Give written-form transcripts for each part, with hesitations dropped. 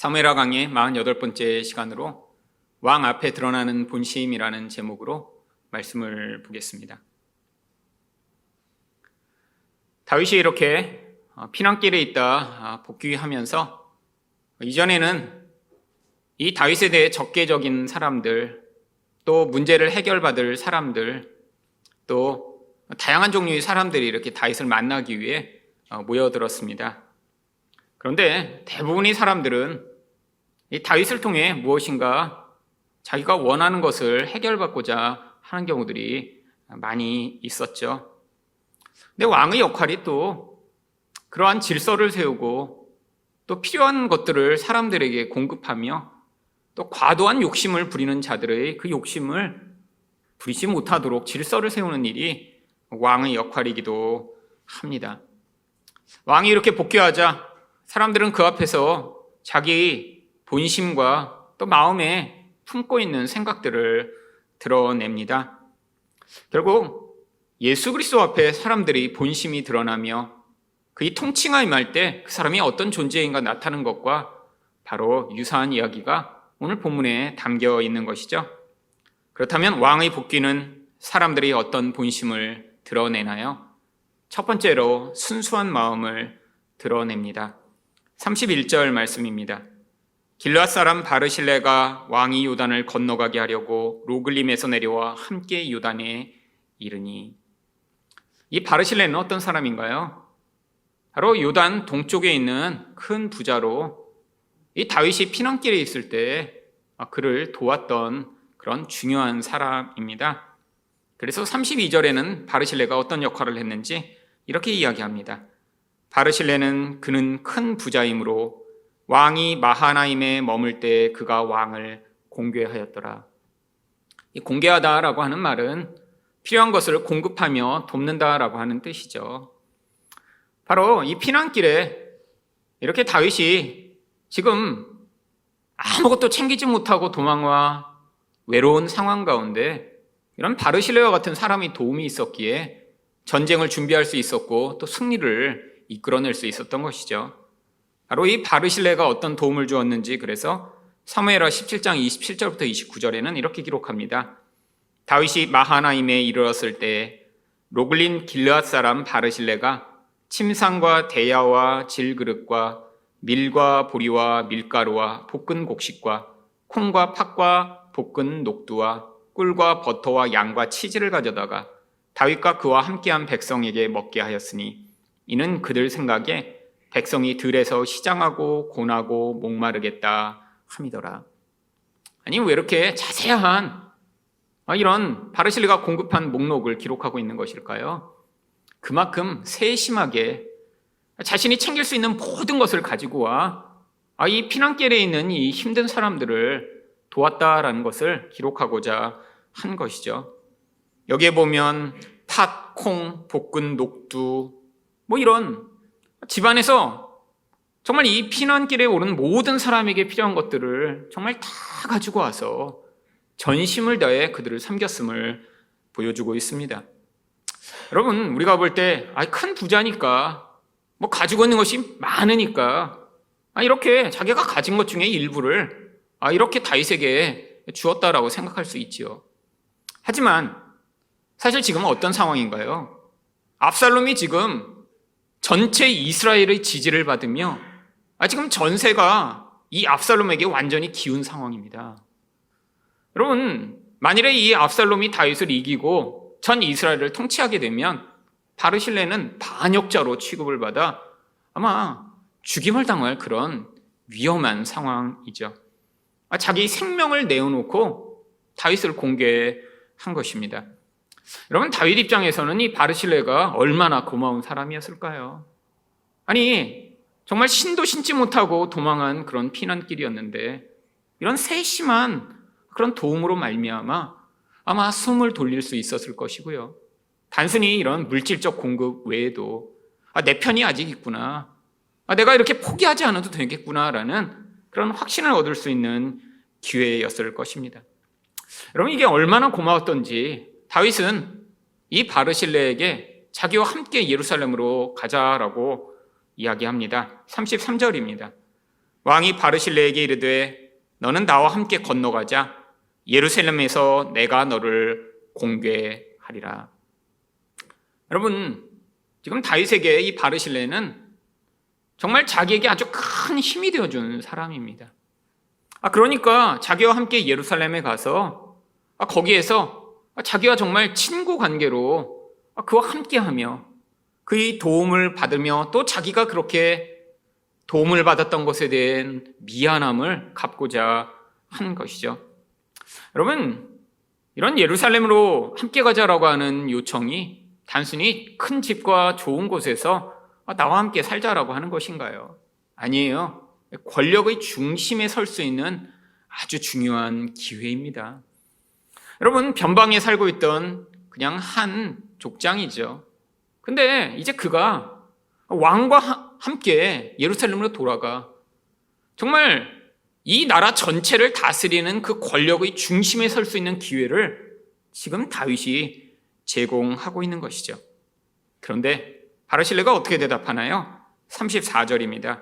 사무엘하 강의 48번째 시간으로 왕 앞에 드러나는 본심이라는 제목으로 말씀을 보겠습니다. 다윗이 이렇게 피난길에 있다 복귀하면서 이전에는 이 다윗에 대해 적개적인 사람들, 또 문제를 해결받을 사람들, 또 다양한 종류의 사람들이 이렇게 다윗을 만나기 위해 모여들었습니다. 그런데 대부분의 사람들은 이 다윗을 통해 무엇인가 자기가 원하는 것을 해결받고자 하는 경우들이 많이 있었죠. 근데 왕의 역할이 또 그러한 질서를 세우고 또 필요한 것들을 사람들에게 공급하며 또 과도한 욕심을 부리는 자들의 그 욕심을 부리지 못하도록 질서를 세우는 일이 왕의 역할이기도 합니다. 왕이 이렇게 복귀하자 사람들은 그 앞에서 자기 본심과 또 마음에 품고 있는 생각들을 드러냅니다. 결국 예수 그리스도 앞에 사람들이 본심이 드러나며 그의 통치가 임할 때 그 사람이 어떤 존재인가 나타나는 것과 바로 유사한 이야기가 오늘 본문에 담겨 있는 것이죠. 그렇다면 왕의 복귀는 사람들이 어떤 본심을 드러내나요? 첫 번째로 순수한 마음을 드러냅니다. 31절 말씀입니다. 길르앗 사람 바르실레가 왕이 요단을 건너가게 하려고 로글림에서 내려와 함께 요단에 이르니. 이 바르실레는 어떤 사람인가요? 바로 요단 동쪽에 있는 큰 부자로 이 다윗이 피난길에 있을 때 그를 도왔던 그런 중요한 사람입니다. 그래서 32절에는 바르실레가 어떤 역할을 했는지 이렇게 이야기합니다. 바르실레는 그는 큰 부자이므로 왕이 마하나임에 머물 때 그가 왕을 공개하였더라. 이 공개하다라고 하는 말은 필요한 것을 공급하며 돕는다라고 하는 뜻이죠. 바로 이 피난길에 이렇게 다윗이 지금 아무것도 챙기지 못하고 도망와 외로운 상황 가운데 이런 바르실레와 같은 사람이 도움이 있었기에 전쟁을 준비할 수 있었고 또 승리를 이끌어낼 수 있었던 것이죠. 바로 이 바르실레가 어떤 도움을 주었는지 그래서 사무엘하 17장 27절부터 29절에는 이렇게 기록합니다. 다윗이 마하나임에 이르렀을 때 로글린 길르앗 사람 바르실레가 침상과 대야와 질그릇과 밀과 보리와 밀가루와 볶은 곡식과 콩과 팥과 볶은 녹두와 꿀과 버터와 양과 치즈를 가져다가 다윗과 그와 함께한 백성에게 먹게 하였으니 이는 그들 생각에 백성이 들에서 시장하고 고나고 목마르겠다 함이더라. 아니 왜 이렇게 자세한 이런 바르실레가 공급한 목록을 기록하고 있는 것일까요? 그만큼 세심하게 자신이 챙길 수 있는 모든 것을 가지고 와 이 피난길에 있는 이 힘든 사람들을 도왔다라는 것을 기록하고자 한 것이죠. 여기에 보면 팥, 콩, 볶은 녹두 이런 집안에서 정말 이 피난길에 오른 모든 사람에게 필요한 것들을 정말 다 가지고 와서 전심을 다해 그들을 섬겼음을 보여주고 있습니다. 여러분, 우리가 볼 때 큰 부자니까 가지고 있는 것이 많으니까 이렇게 자기가 가진 것 중에 일부를 이렇게 다윗에게 주었다라고 생각할 수 있지요. 하지만 사실 지금은 어떤 상황인가요? 압살롬이 지금 전체 이스라엘의 지지를 받으며 지금 전세가 이 압살롬에게 완전히 기운 상황입니다. 여러분, 만일에 이 압살롬이 다윗을 이기고 전 이스라엘을 통치하게 되면 바르실레는 반역자로 취급을 받아 아마 죽임을 당할 그런 위험한 상황이죠. 자기 생명을 내어놓고 다윗을 공개한 것입니다. 여러분, 다윗 입장에서는 이 바르실레가 얼마나 고마운 사람이었을까요? 아니, 정말 신도 신지 못하고 도망한 그런 피난길이었는데 이런 세심한 그런 도움으로 말미암아 아마 숨을 돌릴 수 있었을 것이고요. 단순히 이런 물질적 공급 외에도 내 편이 아직 있구나, 내가 이렇게 포기하지 않아도 되겠구나라는 그런 확신을 얻을 수 있는 기회였을 것입니다. 여러분, 이게 얼마나 고마웠던지 다윗은 이 바르실레에게 자기와 함께 예루살렘으로 가자라고 이야기합니다. 33절입니다. 왕이 바르실레에게 이르되 너는 나와 함께 건너가자. 예루살렘에서 내가 너를 공개하리라. 여러분, 지금 다윗에게 이 바르실레는 정말 자기에게 아주 큰 힘이 되어준 사람입니다. 그러니까 자기와 함께 예루살렘에 가서 거기에서 자기와 정말 친구 관계로 그와 함께하며 그의 도움을 받으며 또 자기가 그렇게 도움을 받았던 것에 대한 미안함을 갚고자 하는 것이죠. 여러분, 이런 예루살렘으로 함께 가자라고 하는 요청이 단순히 큰 집과 좋은 곳에서 나와 함께 살자라고 하는 것인가요? 아니에요. 권력의 중심에 설 수 있는 아주 중요한 기회입니다. 여러분, 변방에 살고 있던 그냥 한 족장이죠. 근데 이제 그가 왕과 함께 예루살렘으로 돌아가 정말 이 나라 전체를 다스리는 그 권력의 중심에 설 수 있는 기회를 지금 다윗이 제공하고 있는 것이죠. 그런데 바르실레가 어떻게 대답하나요? 34절입니다.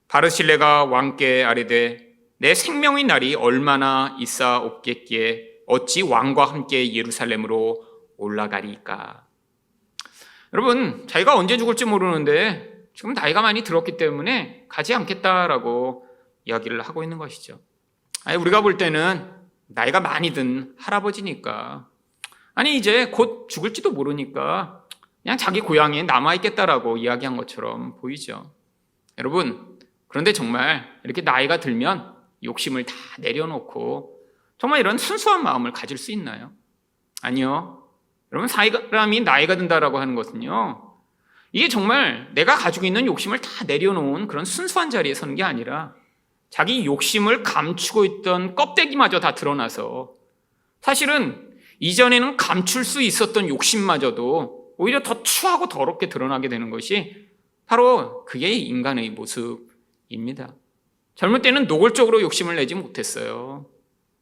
바르실레가 왕께 아뢰되 내 생명의 날이 얼마나 있사옵겠기에 어찌 왕과 함께 예루살렘으로 올라가리까? 여러분, 자기가 언제 죽을지 모르는데 지금 나이가 많이 들었기 때문에 가지 않겠다라고 이야기를 하고 있는 것이죠. 우리가 볼 때는 나이가 많이 든 할아버지니까 이제 곧 죽을지도 모르니까 그냥 자기 고향에 남아있겠다라고 이야기한 것처럼 보이죠. 여러분, 그런데 정말 이렇게 나이가 들면 욕심을 다 내려놓고 정말 이런 순수한 마음을 가질 수 있나요? 아니요. 여러분, 사람이 나이가 든다라고 하는 것은요, 이게 정말 내가 가지고 있는 욕심을 다 내려놓은 그런 순수한 자리에 서는 게 아니라 자기 욕심을 감추고 있던 껍데기마저 다 드러나서 사실은 이전에는 감출 수 있었던 욕심마저도 오히려 더 추하고 더럽게 드러나게 되는 것이 바로 그게 인간의 모습입니다. 젊을 때는 노골적으로 욕심을 내지 못했어요.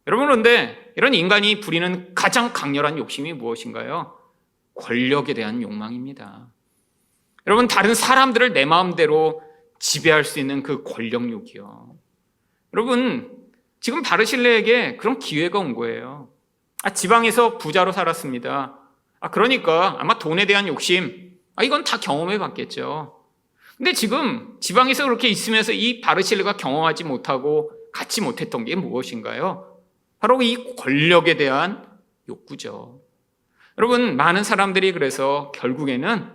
여러분, 그런데 이런 인간이 부리는 가장 강렬한 욕심이 무엇인가요? 권력에 대한 욕망입니다. 여러분, 다른 사람들을 내 마음대로 지배할 수 있는 그 권력욕이요. 여러분, 지금 바르실레에게 그런 기회가 온 거예요. 지방에서 부자로 살았습니다. 그러니까 아마 돈에 대한 욕심, 이건 다 경험해 봤겠죠. 근데 지금 지방에서 그렇게 있으면서 이 바르실레가 경험하지 못하고 갖지 못했던 게 무엇인가요? 바로 이 권력에 대한 욕구죠. 여러분, 많은 사람들이 그래서 결국에는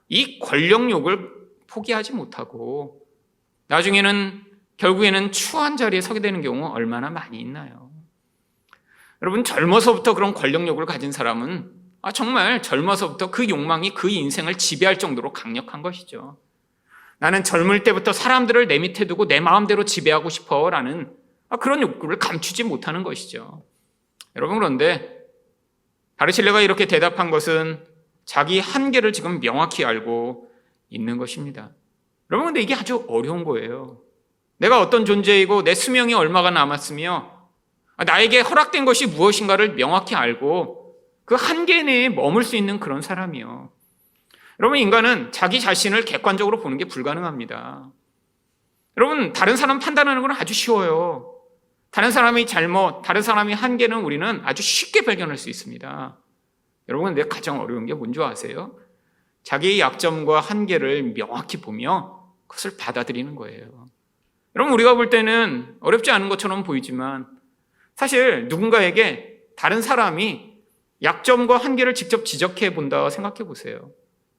이 권력욕을 포기하지 못하고 나중에는 결국에는 추한 자리에 서게 되는 경우 얼마나 많이 있나요? 여러분, 젊어서부터 그런 권력욕을 가진 사람은 정말 젊어서부터 그 욕망이 그 인생을 지배할 정도로 강력한 것이죠. 나는 젊을 때부터 사람들을 내 밑에 두고 내 마음대로 지배하고 싶어라는 그런 욕구를 감추지 못하는 것이죠. 여러분, 그런데 바르실레가 이렇게 대답한 것은 자기 한계를 지금 명확히 알고 있는 것입니다. 여러분, 근데 이게 아주 어려운 거예요. 내가 어떤 존재이고 내 수명이 얼마가 남았으며 나에게 허락된 것이 무엇인가를 명확히 알고 그 한계 내에 머물 수 있는 그런 사람이요. 여러분, 인간은 자기 자신을 객관적으로 보는 게 불가능합니다. 여러분, 다른 사람 판단하는 건 아주 쉬워요. 다른 사람의 잘못, 다른 사람의 한계는 우리는 아주 쉽게 발견할 수 있습니다. 여러분, 근데 가장 어려운 게 뭔지 아세요? 자기의 약점과 한계를 명확히 보며 그것을 받아들이는 거예요. 여러분, 우리가 볼 때는 어렵지 않은 것처럼 보이지만 사실 누군가에게 다른 사람이 약점과 한계를 직접 지적해 본다 생각해 보세요.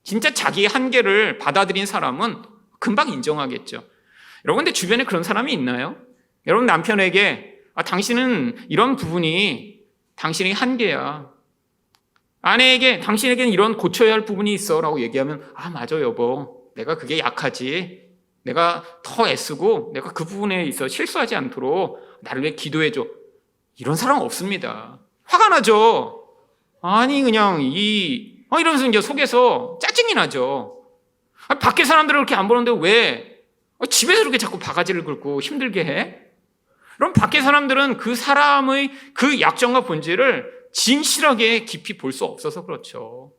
진짜 자기의 한계를 받아들인 사람은 금방 인정하겠죠. 여러분, 근데 주변에 그런 사람이 있나요? 여러분, 남편에게 당신은 이런 부분이 당신의 한계야. 아내에게 당신에게는 이런 고쳐야 할 부분이 있어 라고 얘기하면 맞아 여보, 내가 그게 약하지. 내가 더 애쓰고 내가 그 부분에 있어 실수하지 않도록 나를 위해 기도해줘. 이런 사람 없습니다. 화가 나죠. 그냥 이러면서 이제 속에서 짜증이 나죠. 밖에 사람들을 그렇게 안 보는데 왜 집에서 이렇게 자꾸 바가지를 긁고 힘들게 해? 그럼 밖에 사람들은 그 사람의 그 약점과 본질을 진실하게 깊이 볼 수 없어서 그렇죠.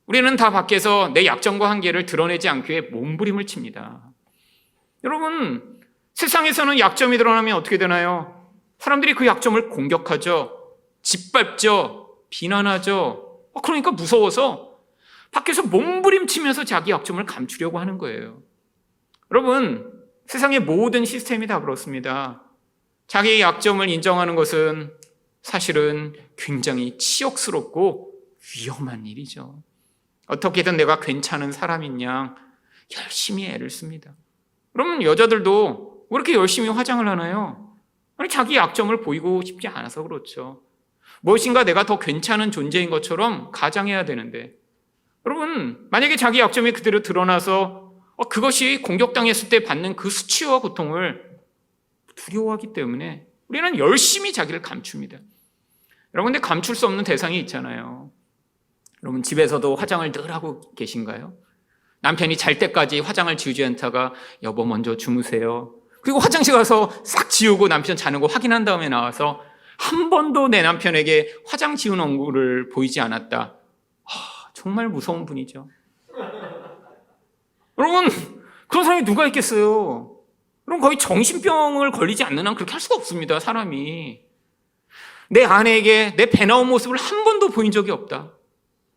우리는 다 밖에서 내 약점과 한계를 드러내지 않기 위해 몸부림을 칩니다. 여러분, 세상에서는 약점이 드러나면 어떻게 되나요? 사람들이 그 약점을 공격하죠. 짓밟죠. 비난하죠. 그러니까 무서워서 밖에서 몸부림치면서 자기 약점을 감추려고 하는 거예요. 여러분, 세상의 모든 시스템이 다 그렇습니다. 자기의 약점을 인정하는 것은 사실은 굉장히 치욕스럽고 위험한 일이죠. 어떻게든 내가 괜찮은 사람인 양 열심히 애를 씁니다. 그러면 여자들도 왜 이렇게 열심히 화장을 하나요? 아니, 자기 약점을 보이고 싶지 않아서 그렇죠. 무엇인가 내가 더 괜찮은 존재인 것처럼 가장해야 되는데, 여러분, 만약에 자기 약점이 그대로 드러나서 그것이 공격당했을 때 받는 그 수치와 고통을 두려워하기 때문에 우리는 열심히 자기를 감춥니다. 여러분, 근데 감출 수 없는 대상이 있잖아요. 여러분, 집에서도 화장을 늘 하고 계신가요? 남편이 잘 때까지 화장을 지우지 않다가 여보 먼저 주무세요. 그리고 화장실 가서 싹 지우고 남편 자는 거 확인한 다음에 나와서 한 번도 내 남편에게 화장 지운 얼굴을 보이지 않았다. 정말 무서운 분이죠. 여러분, 그런 사람이 누가 있겠어요? 그럼 거의 정신병을 걸리지 않는 한 그렇게 할 수가 없습니다, 사람이. 내 아내에게 내 배 나온 모습을 한 번도 보인 적이 없다.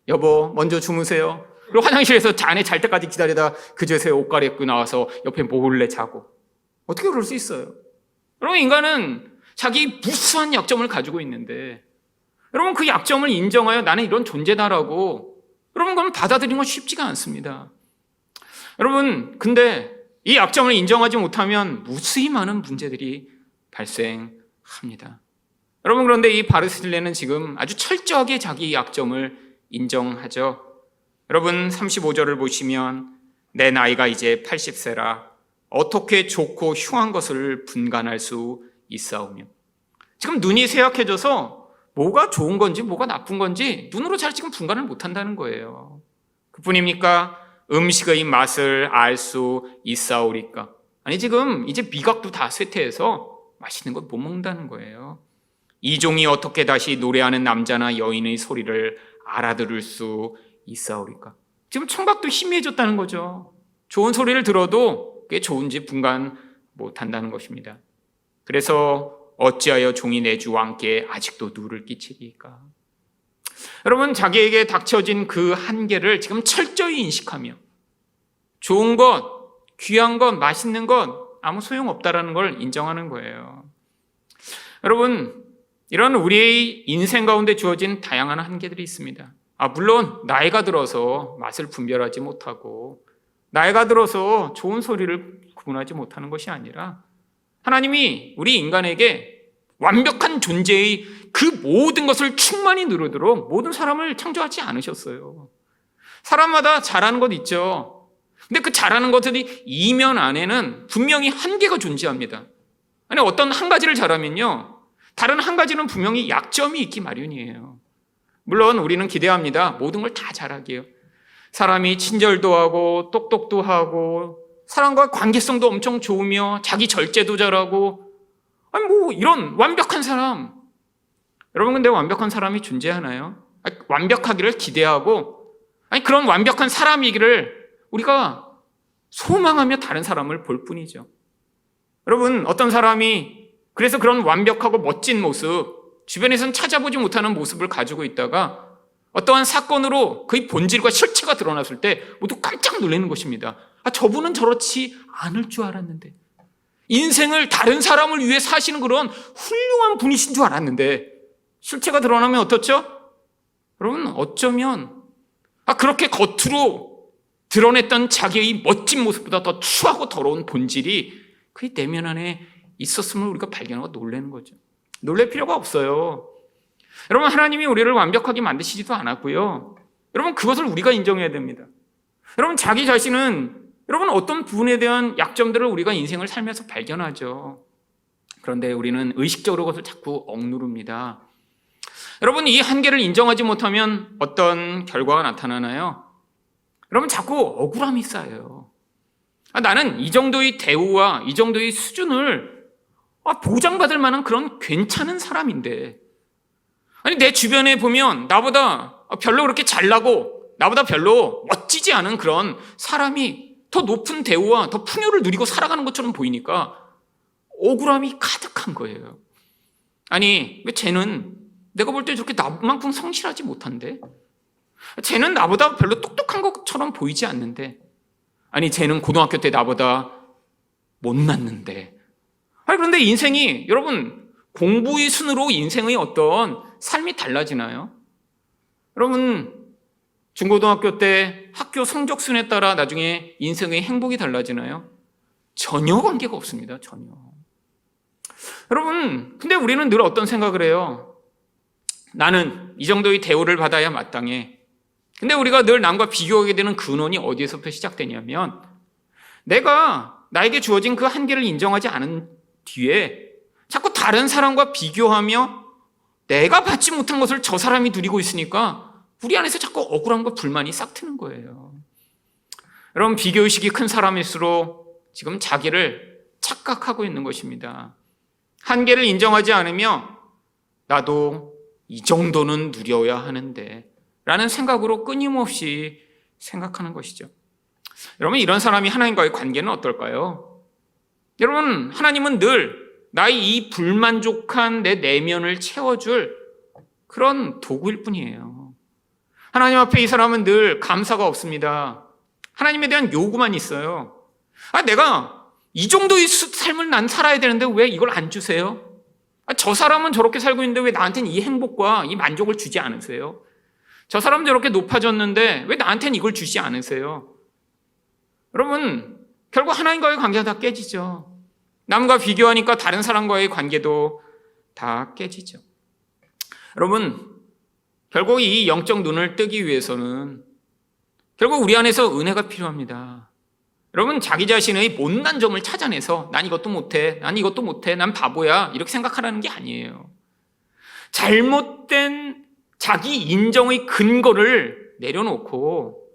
여보, 먼저 주무세요. 그리고 화장실에서 아내 잘 때까지 기다리다 그제서야 옷 갈아입고 나와서 옆에 몰래 자고. 어떻게 그럴 수 있어요? 여러분, 인간은 자기 무수한 약점을 가지고 있는데, 여러분, 그 약점을 인정하여 나는 이런 존재다라고, 여러분, 그건 받아들이는 건 쉽지가 않습니다. 여러분, 근데 이 약점을 인정하지 못하면 무수히 많은 문제들이 발생합니다. 여러분, 그런데 이 바르실레는 지금 아주 철저하게 자기 약점을 인정하죠. 여러분, 35절을 보시면 내 나이가 이제 80세라 어떻게 좋고 흉한 것을 분간할 수 있사오며, 지금 눈이 쇠약해져서 뭐가 좋은 건지 뭐가 나쁜 건지 눈으로 잘 지금 분간을 못한다는 거예요. 그뿐입니까? 음식의 맛을 알 수 있사오리까? 아니, 지금 이제 미각도 다 쇠퇴해서 맛있는 걸 못 먹는다는 거예요. 이종이 어떻게 다시 노래하는 남자나 여인의 소리를 알아들을 수 있사오리까? 지금 청각도 희미해졌다는 거죠. 좋은 소리를 들어도 그게 좋은지 분간 못한다는 것입니다. 그래서 어찌하여 종이 내 주 왕께 아직도 누를 끼치리까? 여러분, 자기에게 닥쳐진 그 한계를 지금 철저히 인식하며 좋은 것, 귀한 것, 맛있는 것 아무 소용없다라는 걸 인정하는 거예요. 여러분, 이런 우리의 인생 가운데 주어진 다양한 한계들이 있습니다. 물론 나이가 들어서 맛을 분별하지 못하고 나이가 들어서 좋은 소리를 구분하지 못하는 것이 아니라 하나님이 우리 인간에게 완벽한 존재의 그 모든 것을 충만히 누르도록 모든 사람을 창조하지 않으셨어요. 사람마다 잘하는 것 있죠. 근데 그 잘하는 것들이 이면 안에는 분명히 한계가 존재합니다. 아니, 어떤 한 가지를 잘하면요, 다른 한 가지는 분명히 약점이 있기 마련이에요. 물론 우리는 기대합니다. 모든 걸 다 잘하게요. 사람이 친절도 하고 똑똑도 하고 사람과 관계성도 엄청 좋으며 자기 절제도 잘하고, 이런 완벽한 사람. 여러분, 근데 완벽한 사람이 존재하나요? 완벽하기를 기대하고, 그런 완벽한 사람이기를 우리가 소망하며 다른 사람을 볼 뿐이죠. 여러분, 어떤 사람이 그래서 그런 완벽하고 멋진 모습, 주변에서는 찾아보지 못하는 모습을 가지고 있다가 어떠한 사건으로 그의 본질과 실체가 드러났을 때 모두 깜짝 놀라는 것입니다. 저분은 저렇지 않을 줄 알았는데, 인생을 다른 사람을 위해 사시는 그런 훌륭한 분이신 줄 알았는데 실체가 드러나면 어떻죠? 여러분, 어쩌면 그렇게 겉으로 드러냈던 자기의 멋진 모습보다 더 추하고 더러운 본질이 그의 내면 안에 있었음을 우리가 발견하고 놀라는 거죠. 놀랄 필요가 없어요. 여러분, 하나님이 우리를 완벽하게 만드시지도 않았고요. 여러분, 그것을 우리가 인정해야 됩니다. 여러분, 자기 자신은 여러분 어떤 부분에 대한 약점들을 우리가 인생을 살면서 발견하죠. 그런데 우리는 의식적으로 그것을 자꾸 억누릅니다. 여러분, 이 한계를 인정하지 못하면 어떤 결과가 나타나나요? 여러분, 자꾸 억울함이 쌓여요. 나는 이 정도의 대우와 이 정도의 수준을 보장받을 만한 그런 괜찮은 사람인데, 내 주변에 보면 나보다 별로 그렇게 잘나고 나보다 별로 멋지지 않은 그런 사람이 더 높은 대우와 더 풍요를 누리고 살아가는 것처럼 보이니까 억울함이 가득한 거예요. 아니, 왜 쟤는 내가 볼 때 저렇게 나만큼 성실하지 못한데? 쟤는 나보다 별로 똑똑한 것처럼 보이지 않는데? 아니, 쟤는 고등학교 때 나보다 못났는데? 아니, 그런데 인생이, 여러분, 공부의 순으로 인생의 어떤 삶이 달라지나요? 여러분, 중고등학교 때 학교 성적순에 따라 나중에 인생의 행복이 달라지나요? 전혀 관계가 없습니다. 전혀. 여러분, 근데 우리는 늘 어떤 생각을 해요? 나는 이 정도의 대우를 받아야 마땅해. 근데 우리가 늘 남과 비교하게 되는 근원이 어디에서부터 시작되냐면, 내가 나에게 주어진 그 한계를 인정하지 않은 뒤에 자꾸 다른 사람과 비교하며 내가 받지 못한 것을 저 사람이 누리고 있으니까 우리 안에서 자꾸 억울함과 불만이 싹 트는 거예요. 여러분, 비교의식이 큰 사람일수록 지금 자기를 착각하고 있는 것입니다. 한계를 인정하지 않으며 나도 이 정도는 누려야 하는데 라는 생각으로 끊임없이 생각하는 것이죠. 여러분, 이런 사람이 하나님과의 관계는 어떨까요? 여러분, 하나님은 늘 나의 이 불만족한 내 내면을 채워줄 그런 도구일 뿐이에요. 하나님 앞에 이 사람은 늘 감사가 없습니다. 하나님에 대한 요구만 있어요. 내가 이 정도의 삶을 난 살아야 되는데 왜 이걸 안 주세요? 저 사람은 저렇게 살고 있는데 왜 나한테는 이 행복과 이 만족을 주지 않으세요? 저 사람은 저렇게 높아졌는데 왜 나한테는 이걸 주지 않으세요? 여러분, 결국 하나님과의 관계가 다 깨지죠. 남과 비교하니까 다른 사람과의 관계도 다 깨지죠. 여러분, 결국 이 영적 눈을 뜨기 위해서는 결국 우리 안에서 은혜가 필요합니다. 여러분, 자기 자신의 못난 점을 찾아내서 난 이것도 못해, 난 이것도 못해, 난 바보야 이렇게 생각하라는 게 아니에요. 잘못된 자기 인정의 근거를 내려놓고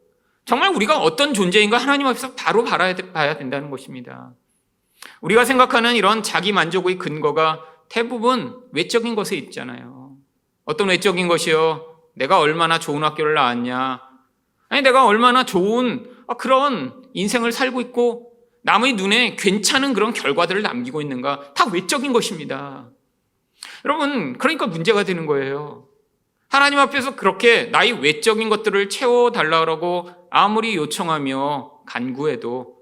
정말 우리가 어떤 존재인가 하나님 앞에서 바로 봐야 된다는 것입니다. 우리가 생각하는 이런 자기 만족의 근거가 대부분 외적인 것에 있잖아요. 어떤 외적인 것이요? 내가 얼마나 좋은 학교를 나왔냐? 아니, 내가 얼마나 좋은 그런 인생을 살고 있고 남의 눈에 괜찮은 그런 결과들을 남기고 있는가? 다 외적인 것입니다. 여러분, 그러니까 문제가 되는 거예요. 하나님 앞에서 그렇게 나의 외적인 것들을 채워달라고 아무리 요청하며 간구해도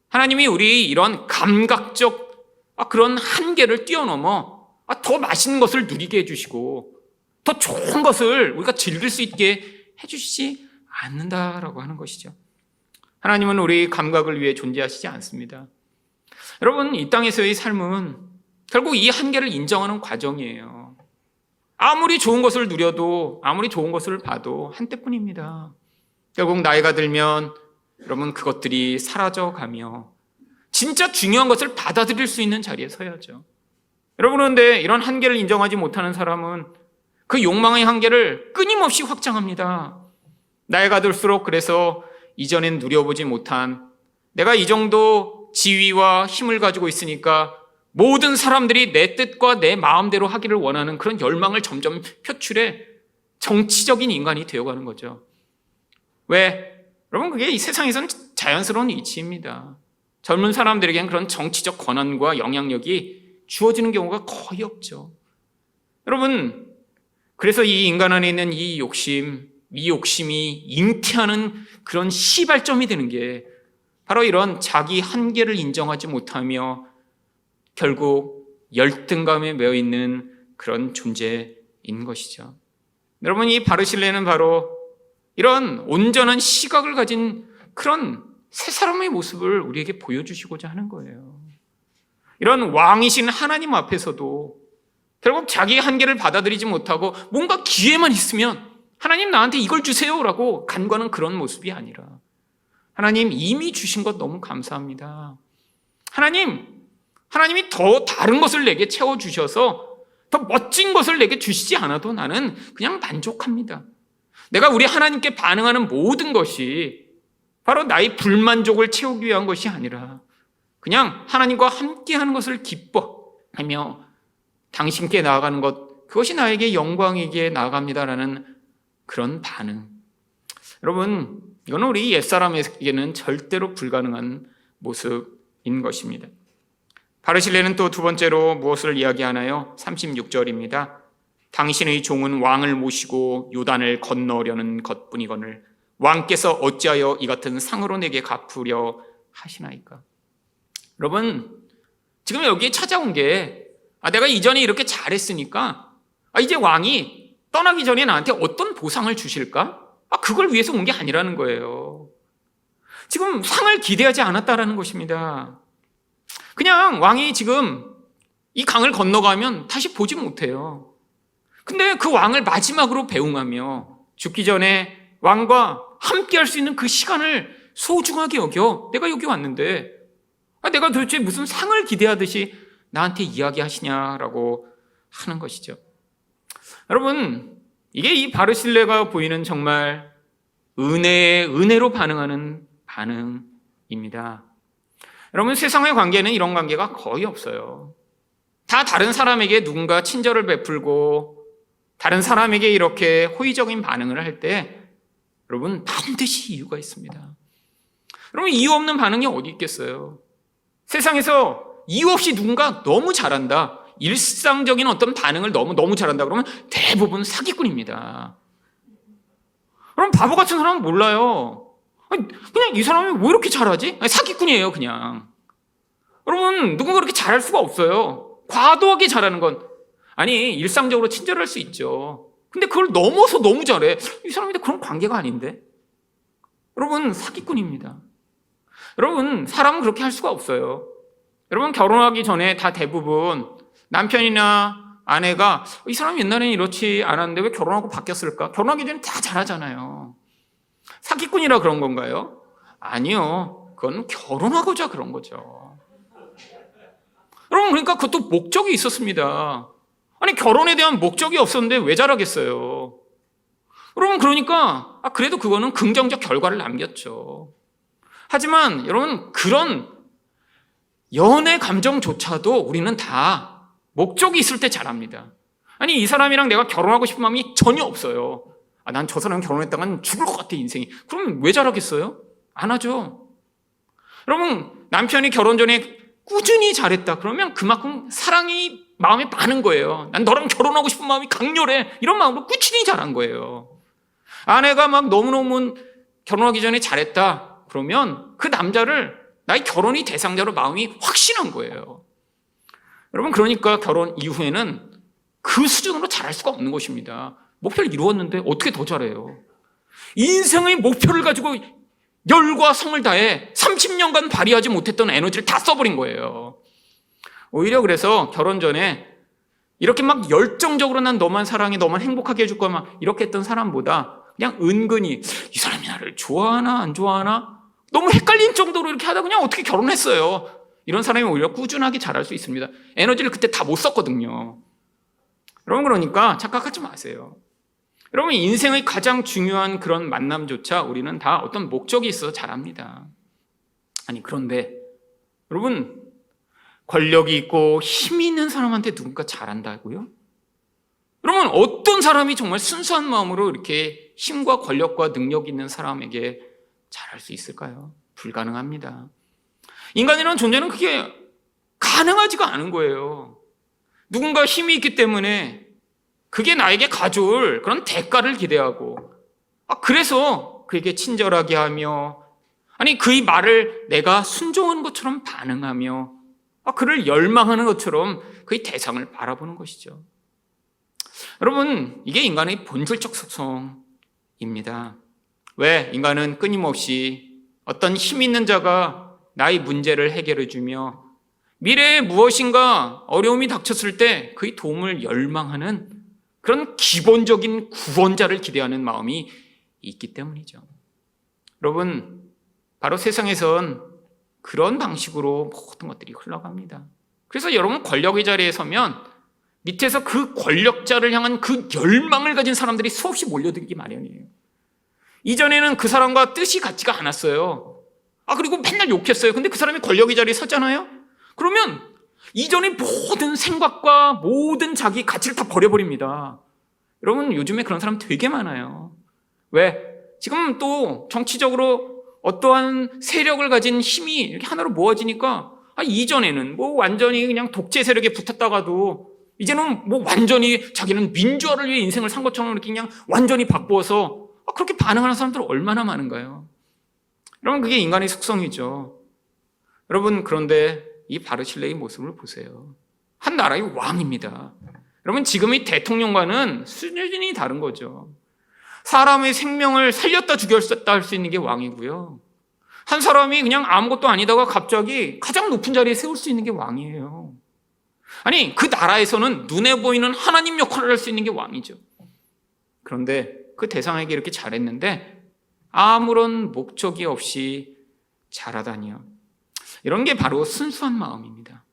하나님이 우리 이런 감각적 그런 한계를 뛰어넘어 더 맛있는 것을 누리게 해주시고 더 좋은 것을 우리가 즐길 수 있게 해주시지 않는다라고 하는 것이죠. 하나님은 우리 감각을 위해 존재하시지 않습니다. 여러분, 이 땅에서의 삶은 결국 이 한계를 인정하는 과정이에요. 아무리 좋은 것을 누려도 아무리 좋은 것을 봐도 한때뿐입니다. 결국 나이가 들면 여러분 그것들이 사라져가며 진짜 중요한 것을 받아들일 수 있는 자리에 서야죠. 여러분, 그런데 이런 한계를 인정하지 못하는 사람은 그 욕망의 한계를 끊임없이 확장합니다. 나이가 들수록 그래서 이전엔 누려보지 못한 내가 이 정도 지위와 힘을 가지고 있으니까 모든 사람들이 내 뜻과 내 마음대로 하기를 원하는 그런 열망을 점점 표출해 정치적인 인간이 되어가는 거죠. 왜? 여러분, 그게 이 세상에서는 자연스러운 이치입니다. 젊은 사람들에게는 그런 정치적 권한과 영향력이 주어지는 경우가 거의 없죠. 여러분, 그래서 이 인간 안에 있는 이 욕심이 잉태하는 그런 시발점이 되는 게 바로 이런 자기 한계를 인정하지 못하며 결국 열등감에 매여 있는 그런 존재인 것이죠. 여러분, 이 바르실레는 바로 이런 온전한 시각을 가진 그런 새 사람의 모습을 우리에게 보여주시고자 하는 거예요. 이런 왕이신 하나님 앞에서도 결국 자기의 한계를 받아들이지 못하고 뭔가 기회만 있으면 하나님 나한테 이걸 주세요라고 간구하는 그런 모습이 아니라 하나님 이미 주신 것 너무 감사합니다. 하나님이 더 다른 것을 내게 채워주셔서 더 멋진 것을 내게 주시지 않아도 나는 그냥 만족합니다. 내가 우리 하나님께 반응하는 모든 것이 바로 나의 불만족을 채우기 위한 것이 아니라 그냥 하나님과 함께하는 것을 기뻐하며 당신께 나아가는 것, 그것이 나에게 영광이기에 나아갑니다라는 그런 반응. 여러분, 이건 우리 옛사람에게는 절대로 불가능한 모습인 것입니다. 바르실레는 또 두 번째로 무엇을 이야기하나요? 36절입니다. 당신의 종은 왕을 모시고 요단을 건너려는 것뿐이거늘 왕께서 어찌하여 이 같은 상으로 내게 갚으려 하시나이까? 여러분, 지금 여기에 찾아온 게 내가 이전에 이렇게 잘했으니까 이제 왕이 떠나기 전에 나한테 어떤 보상을 주실까? 그걸 위해서 온 게 아니라는 거예요. 지금 상을 기대하지 않았다라는 것입니다. 그냥 왕이 지금 이 강을 건너가면 다시 보지 못해요. 근데 그 왕을 마지막으로 배웅하며 죽기 전에 왕과 함께 할 수 있는 그 시간을 소중하게 여겨 내가 여기 왔는데 내가 도대체 무슨 상을 기대하듯이 나한테 이야기하시냐라고 하는 것이죠. 여러분, 이게 이 바르실레가 보이는 정말 은혜로 반응하는 반응입니다. 여러분, 세상의 관계는 이런 관계가 거의 없어요. 다 다른 사람에게 누군가 친절을 베풀고 다른 사람에게 이렇게 호의적인 반응을 할 때 여러분 반드시 이유가 있습니다. 여러분, 이유 없는 반응이 어디 있겠어요? 세상에서 이유 없이 누군가 너무 잘한다, 일상적인 어떤 반응을 너무 잘한다 그러면 대부분 사기꾼입니다. 그럼 바보 같은 사람은 몰라요. 그냥 이 사람이 왜 이렇게 잘하지? 사기꾼이에요, 그냥. 여러분, 누군가 그렇게 잘할 수가 없어요. 과도하게 잘하는 건. 일상적으로 친절할 수 있죠. 근데 그걸 넘어서 너무 잘해. 이 사람인데 그런 관계가 아닌데? 여러분, 사기꾼입니다. 여러분, 사람은 그렇게 할 수가 없어요. 여러분, 결혼하기 전에 다 대부분 남편이나 아내가 이 사람이 옛날에는 이렇지 않았는데 왜 결혼하고 바뀌었을까? 결혼하기 전에 다 잘하잖아요. 사기꾼이라 그런 건가요? 아니요. 그건 결혼하고자 그런 거죠. 여러분, 그러니까 그것도 목적이 있었습니다. 결혼에 대한 목적이 없었는데 왜 잘하겠어요? 여러분, 그러니까 그래도 그거는 긍정적 결과를 남겼죠. 하지만 여러분, 그런 연애 감정조차도 우리는 다 목적이 있을 때 잘합니다. 이 사람이랑 내가 결혼하고 싶은 마음이 전혀 없어요. 난 저 사람 결혼했다간 죽을 것 같아, 인생이. 그러면 왜 잘하겠어요? 안 하죠. 여러분, 남편이 결혼 전에 꾸준히 잘했다 그러면 그만큼 사랑이 마음에 많은 거예요. 난 너랑 결혼하고 싶은 마음이 강렬해, 이런 마음으로 꾸준히 잘한 거예요. 아내가 막 너무너무 결혼하기 전에 잘했다 그러면 그 남자를 나의 결혼이 대상자로 마음이 확신한 거예요. 여러분, 그러니까 결혼 이후에는 그 수준으로 잘할 수가 없는 것입니다. 목표를 이루었는데 어떻게 더 잘해요? 인생의 목표를 가지고 열과 성을 다해 30년간 발휘하지 못했던 에너지를 다 써버린 거예요. 오히려 그래서 결혼 전에 이렇게 막 열정적으로 난 너만 사랑해, 너만 행복하게 해줄 거야 막 이렇게 했던 사람보다 그냥 은근히 이 사람이 나를 좋아하나 안 좋아하나 너무 헷갈린 정도로 이렇게 하다 그냥 어떻게 결혼했어요. 이런 사람이 오히려 꾸준하게 잘할 수 있습니다. 에너지를 그때 다 못 썼거든요. 여러분, 그러니까 착각하지 마세요. 여러분, 인생의 가장 중요한 그런 만남조차 우리는 다 어떤 목적이 있어서 잘합니다. 그런데 여러분, 권력이 있고 힘이 있는 사람한테 누군가 잘한다고요? 여러분, 어떤 사람이 정말 순수한 마음으로 이렇게 힘과 권력과 능력이 있는 사람에게 잘할 수 있을까요? 불가능합니다. 인간이라는 존재는 그게 가능하지가 않은 거예요. 누군가 힘이 있기 때문에 그게 나에게 가져올 그런 대가를 기대하고 그래서 그에게 친절하게 하며 그의 말을 내가 순종하는 것처럼 반응하며 그를 열망하는 것처럼 그의 대상을 바라보는 것이죠. 여러분, 이게 인간의 본질적 속성입니다. 왜? 인간은 끊임없이 어떤 힘 있는 자가 나의 문제를 해결해 주며 미래에 무엇인가 어려움이 닥쳤을 때 그의 도움을 열망하는 그런 기본적인 구원자를 기대하는 마음이 있기 때문이죠. 여러분, 바로 세상에선 그런 방식으로 모든 것들이 흘러갑니다. 그래서 여러분, 권력의 자리에 서면 밑에서 그 권력자를 향한 그 열망을 가진 사람들이 수없이 몰려들기 마련이에요. 이전에는 그 사람과 뜻이 같지가 않았어요. 그리고 맨날 욕했어요. 근데 그 사람이 권력의 자리에 섰잖아요. 그러면 이전의 모든 생각과 모든 자기 가치를 다 버려버립니다. 여러분, 요즘에 그런 사람 되게 많아요. 왜? 지금 또 정치적으로 어떠한 세력을 가진 힘이 이렇게 하나로 모아지니까 이전에는 뭐 완전히 그냥 독재 세력에 붙었다가도 이제는 뭐 완전히 자기는 민주화를 위해 인생을 산 것처럼 이렇게 그냥 완전히 바꾸어서 그렇게 반응하는 사람들 얼마나 많은가요? 여러분, 그게 인간의 속성이죠. 여러분, 그런데 이 바르실레의 모습을 보세요. 한 나라의 왕입니다. 여러분, 지금의 대통령과는 수준이 다른 거죠. 사람의 생명을 살렸다 죽였다 할 수 있는 게 왕이고요. 한 사람이 그냥 아무것도 아니다가 갑자기 가장 높은 자리에 세울 수 있는 게 왕이에요. 아니, 그 나라에서는 눈에 보이는 하나님 역할을 할 수 있는 게 왕이죠. 그런데 그 대상에게 이렇게 잘했는데 아무런 목적이 없이 잘하다니요. 이런 게 바로 순수한 마음입니다.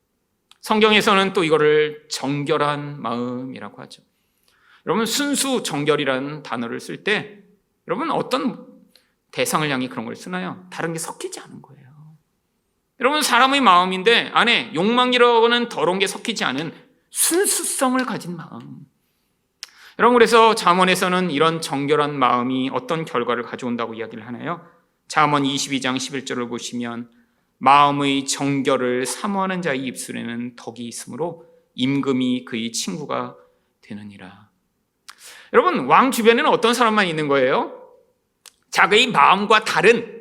성경에서는 또 이거를 정결한 마음이라고 하죠. 여러분, 순수, 정결이라는 단어를 쓸 때 여러분 어떤 대상을 향해 그런 걸 쓰나요? 다른 게 섞이지 않은 거예요. 여러분, 사람의 마음인데 안에 욕망이라고 하는 더러운 게 섞이지 않은 순수성을 가진 마음. 여러분, 그래서 잠언에서는 이런 정결한 마음이 어떤 결과를 가져온다고 이야기를 하나요? 잠언 22장 11절을 보시면 마음의 정결을 사모하는 자의 입술에는 덕이 있으므로 임금이 그의 친구가 되느니라. 여러분, 왕 주변에는 어떤 사람만 있는 거예요? 자기의 마음과 다른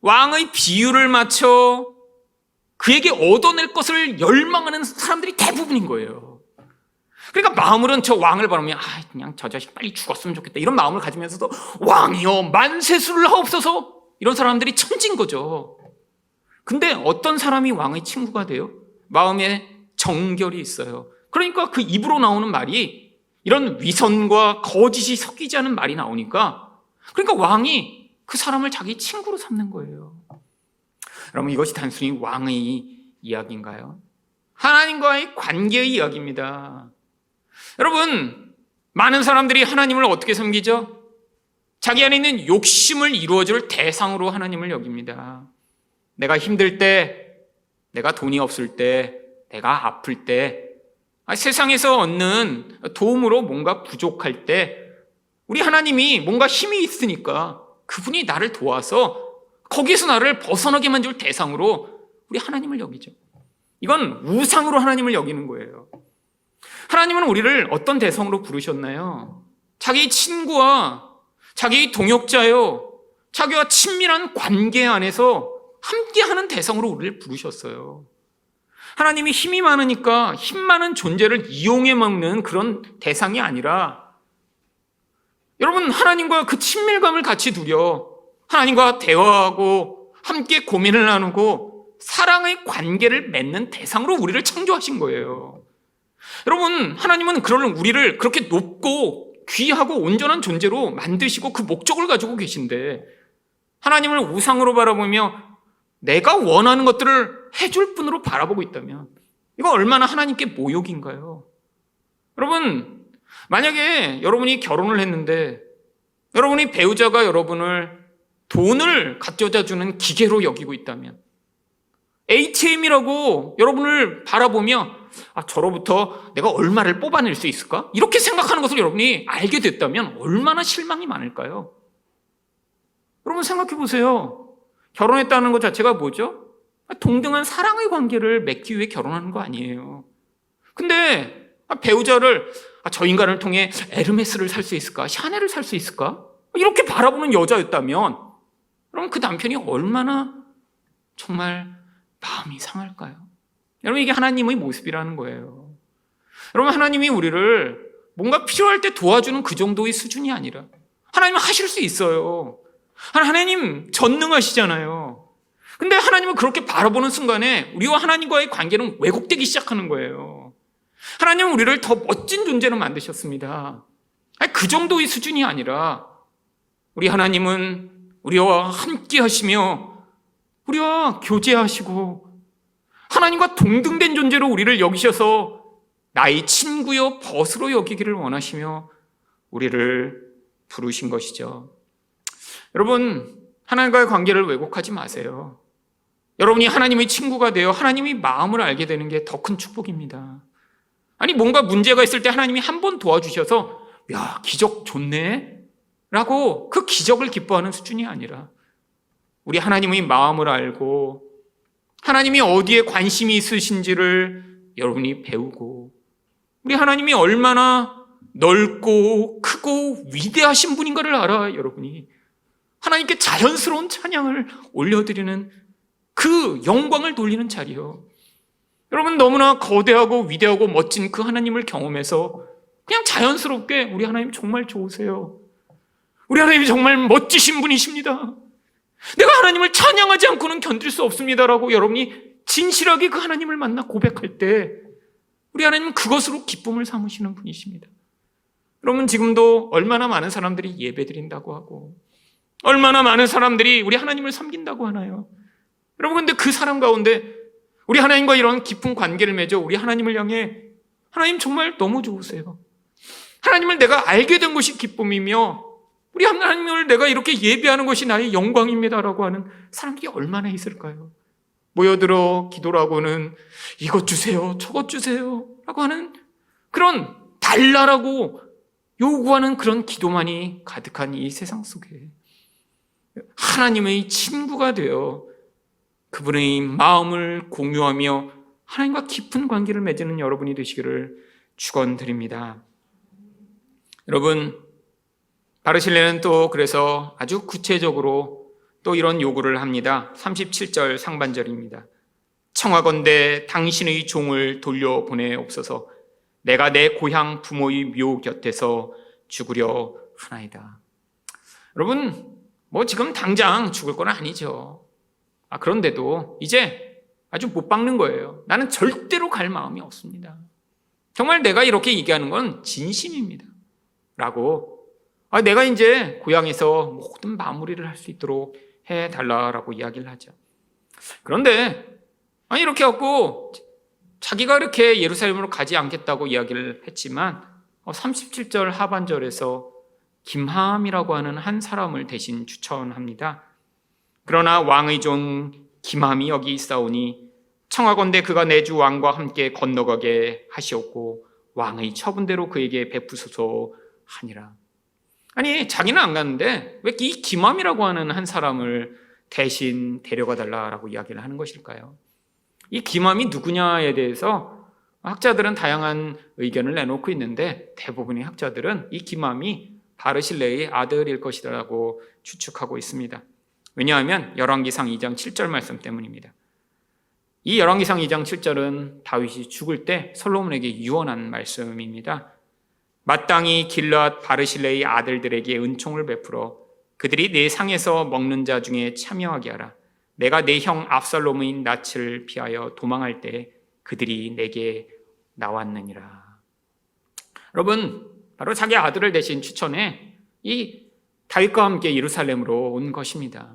왕의 비율을 맞춰 그에게 얻어낼 것을 열망하는 사람들이 대부분인 거예요. 그러니까 마음으로는 저 왕을 바라보면 그냥 저 자식 빨리 죽었으면 좋겠다 이런 마음을 가지면서도 왕이여 만세수를 하옵소서 이런 사람들이 천진 거죠. 근데 어떤 사람이 왕의 친구가 돼요? 마음에 정결이 있어요. 그러니까 그 입으로 나오는 말이 이런 위선과 거짓이 섞이지 않은 말이 나오니까 그러니까 왕이 그 사람을 자기 친구로 삼는 거예요. 여러분, 이것이 단순히 왕의 이야기인가요? 하나님과의 관계의 이야기입니다. 여러분, 많은 사람들이 하나님을 어떻게 섬기죠? 자기 안에 있는 욕심을 이루어줄 대상으로 하나님을 여깁니다. 내가 힘들 때, 내가 돈이 없을 때, 내가 아플 때, 세상에서 얻는 도움으로 뭔가 부족할 때 우리 하나님이 뭔가 힘이 있으니까 그분이 나를 도와서 거기에서 나를 벗어나게 만들 대상으로 우리 하나님을 여기죠. 이건 우상으로 하나님을 여기는 거예요. 하나님은 우리를 어떤 대상으로 부르셨나요? 자기 친구와 자기 동역자요, 자기와 친밀한 관계 안에서 함께하는 대상으로 우리를 부르셨어요. 하나님이 힘이 많으니까 힘 많은 존재를 이용해 먹는 그런 대상이 아니라 여러분, 하나님과 그 친밀감을 같이 누려 하나님과 대화하고 함께 고민을 나누고 사랑의 관계를 맺는 대상으로 우리를 창조하신 거예요. 여러분, 하나님은 우리를 그렇게 높고 귀하고 온전한 존재로 만드시고 그 목적을 가지고 계신데 하나님을 우상으로 바라보며 내가 원하는 것들을 해줄 분으로 바라보고 있다면 이거 얼마나 하나님께 모욕인가요? 여러분, 만약에 여러분이 결혼을 했는데 여러분이 배우자가 여러분을 돈을 가져다 주는 기계로 여기고 있다면 ATM이라고 여러분을 바라보며 저로부터 내가 얼마를 뽑아낼 수 있을까? 이렇게 생각하는 것을 여러분이 알게 됐다면 얼마나 실망이 많을까요? 여러분, 생각해 보세요. 결혼했다는 것 자체가 뭐죠? 동등한 사랑의 관계를 맺기 위해 결혼하는 거 아니에요. 근데 배우자를 저 인간을 통해 에르메스를 살 수 있을까? 샤넬을 살 수 있을까? 이렇게 바라보는 여자였다면 그럼 그 남편이 얼마나 정말 마음이 상할까요? 여러분, 이게 하나님의 모습이라는 거예요. 여러분, 하나님이 우리를 뭔가 필요할 때 도와주는 그 정도의 수준이 아니라 하나님은 하실 수 있어요. 하나님 전능하시잖아요. 근데 하나님은 그렇게 바라보는 순간에 우리와 하나님과의 관계는 왜곡되기 시작하는 거예요. 하나님은 우리를 더 멋진 존재로 만드셨습니다. 그 정도의 수준이 아니라 우리 하나님은 우리와 함께 하시며 우리와 교제하시고 하나님과 동등된 존재로 우리를 여기셔서 나의 친구여 벗으로 여기기를 원하시며 우리를 부르신 것이죠. 여러분, 하나님과의 관계를 왜곡하지 마세요. 여러분이 하나님의 친구가 되어 하나님의 마음을 알게 되는 게 더 큰 축복입니다. 아니, 뭔가 문제가 있을 때 하나님이 한 번 도와주셔서 야, 기적 좋네 라고 그 기적을 기뻐하는 수준이 아니라 우리 하나님의 마음을 알고 하나님이 어디에 관심이 있으신지를 여러분이 배우고, 우리 하나님이 얼마나 넓고 크고 위대하신 분인가를 알아 여러분이 하나님께 자연스러운 찬양을 올려드리는 그 영광을 돌리는 자리요. 여러분, 너무나 거대하고 위대하고 멋진 그 하나님을 경험해서 그냥 자연스럽게 우리 하나님 정말 좋으세요, 우리 하나님이 정말 멋지신 분이십니다, 내가 하나님을 찬양하지 않고는 견딜 수 없습니다라고 여러분이 진실하게 그 하나님을 만나 고백할 때 우리 하나님은 그것으로 기쁨을 삼으시는 분이십니다. 여러분, 지금도 얼마나 많은 사람들이 예배드린다고 하고 얼마나 많은 사람들이 우리 하나님을 섬긴다고 하나요? 여러분, 근데 그 사람 가운데 우리 하나님과 이런 깊은 관계를 맺어 우리 하나님을 향해 하나님 정말 너무 좋으세요, 하나님을 내가 알게 된 것이 기쁨이며 우리 하나님을 내가 이렇게 예배하는 것이 나의 영광입니다라고 하는 사람들이 얼마나 있을까요? 모여들어 기도라고는 이것 주세요, 저것 주세요 라고 하는 그런 달라라고 요구하는 그런 기도만이 가득한 이 세상 속에 하나님의 친구가 되어 그분의 마음을 공유하며 하나님과 깊은 관계를 맺는 여러분이 되시기를 축원드립니다. 여러분, 바르실레는 또 그래서 아주 구체적으로 또 이런 요구를 합니다. 37절 상반절입니다. 청하건대 당신의 종을 돌려보내옵소서. 내가 내 고향 부모의 묘 곁에서 죽으려 하나이다. 여러분, 뭐 지금 당장 죽을 건 아니죠. 그런데도 이제 아주 못 박는 거예요. 나는 절대로 갈 마음이 없습니다. 정말 내가 이렇게 얘기하는 건 진심입니다 라고, 내가 이제 고향에서 모든 마무리를 할 수 있도록 해달라라고 이야기를 하죠. 그런데 이렇게 하고 자기가 이렇게 예루살렘으로 가지 않겠다고 이야기를 했지만 37절 하반절에서 김함이라고 하는 한 사람을 대신 추천합니다. 그러나 왕의 종 김함이 여기 있사오니 청하건대 그가 내 주 왕과 함께 건너가게 하시옵고 왕의 처분대로 그에게 베푸소서 하니라. 아니, 자기는 안 갔는데 왜 이 김함이라고 하는 한 사람을 대신 데려가 달라라고 이야기를 하는 것일까요? 이 김함이 누구냐에 대해서 학자들은 다양한 의견을 내놓고 있는데 대부분의 학자들은 이 김함이 바르실레의 아들일 것이라고 추측하고 있습니다. 왜냐하면 열왕기상 2장 7절 말씀 때문입니다. 이 열왕기상 2장 7절은 다윗이 죽을 때 솔로몬에게 유언한 말씀입니다. 마땅히 길르앗 바르실레의 아들들에게 은총을 베풀어 그들이 내 상에서 먹는 자 중에 참여하게 하라. 내가 내 형 압살롬의 낯을 피하여 도망할 때 그들이 내게 나왔느니라. 여러분, 바로 자기 아들을 대신 추천해 이 다윗과 함께 예루살렘으로 온 것입니다.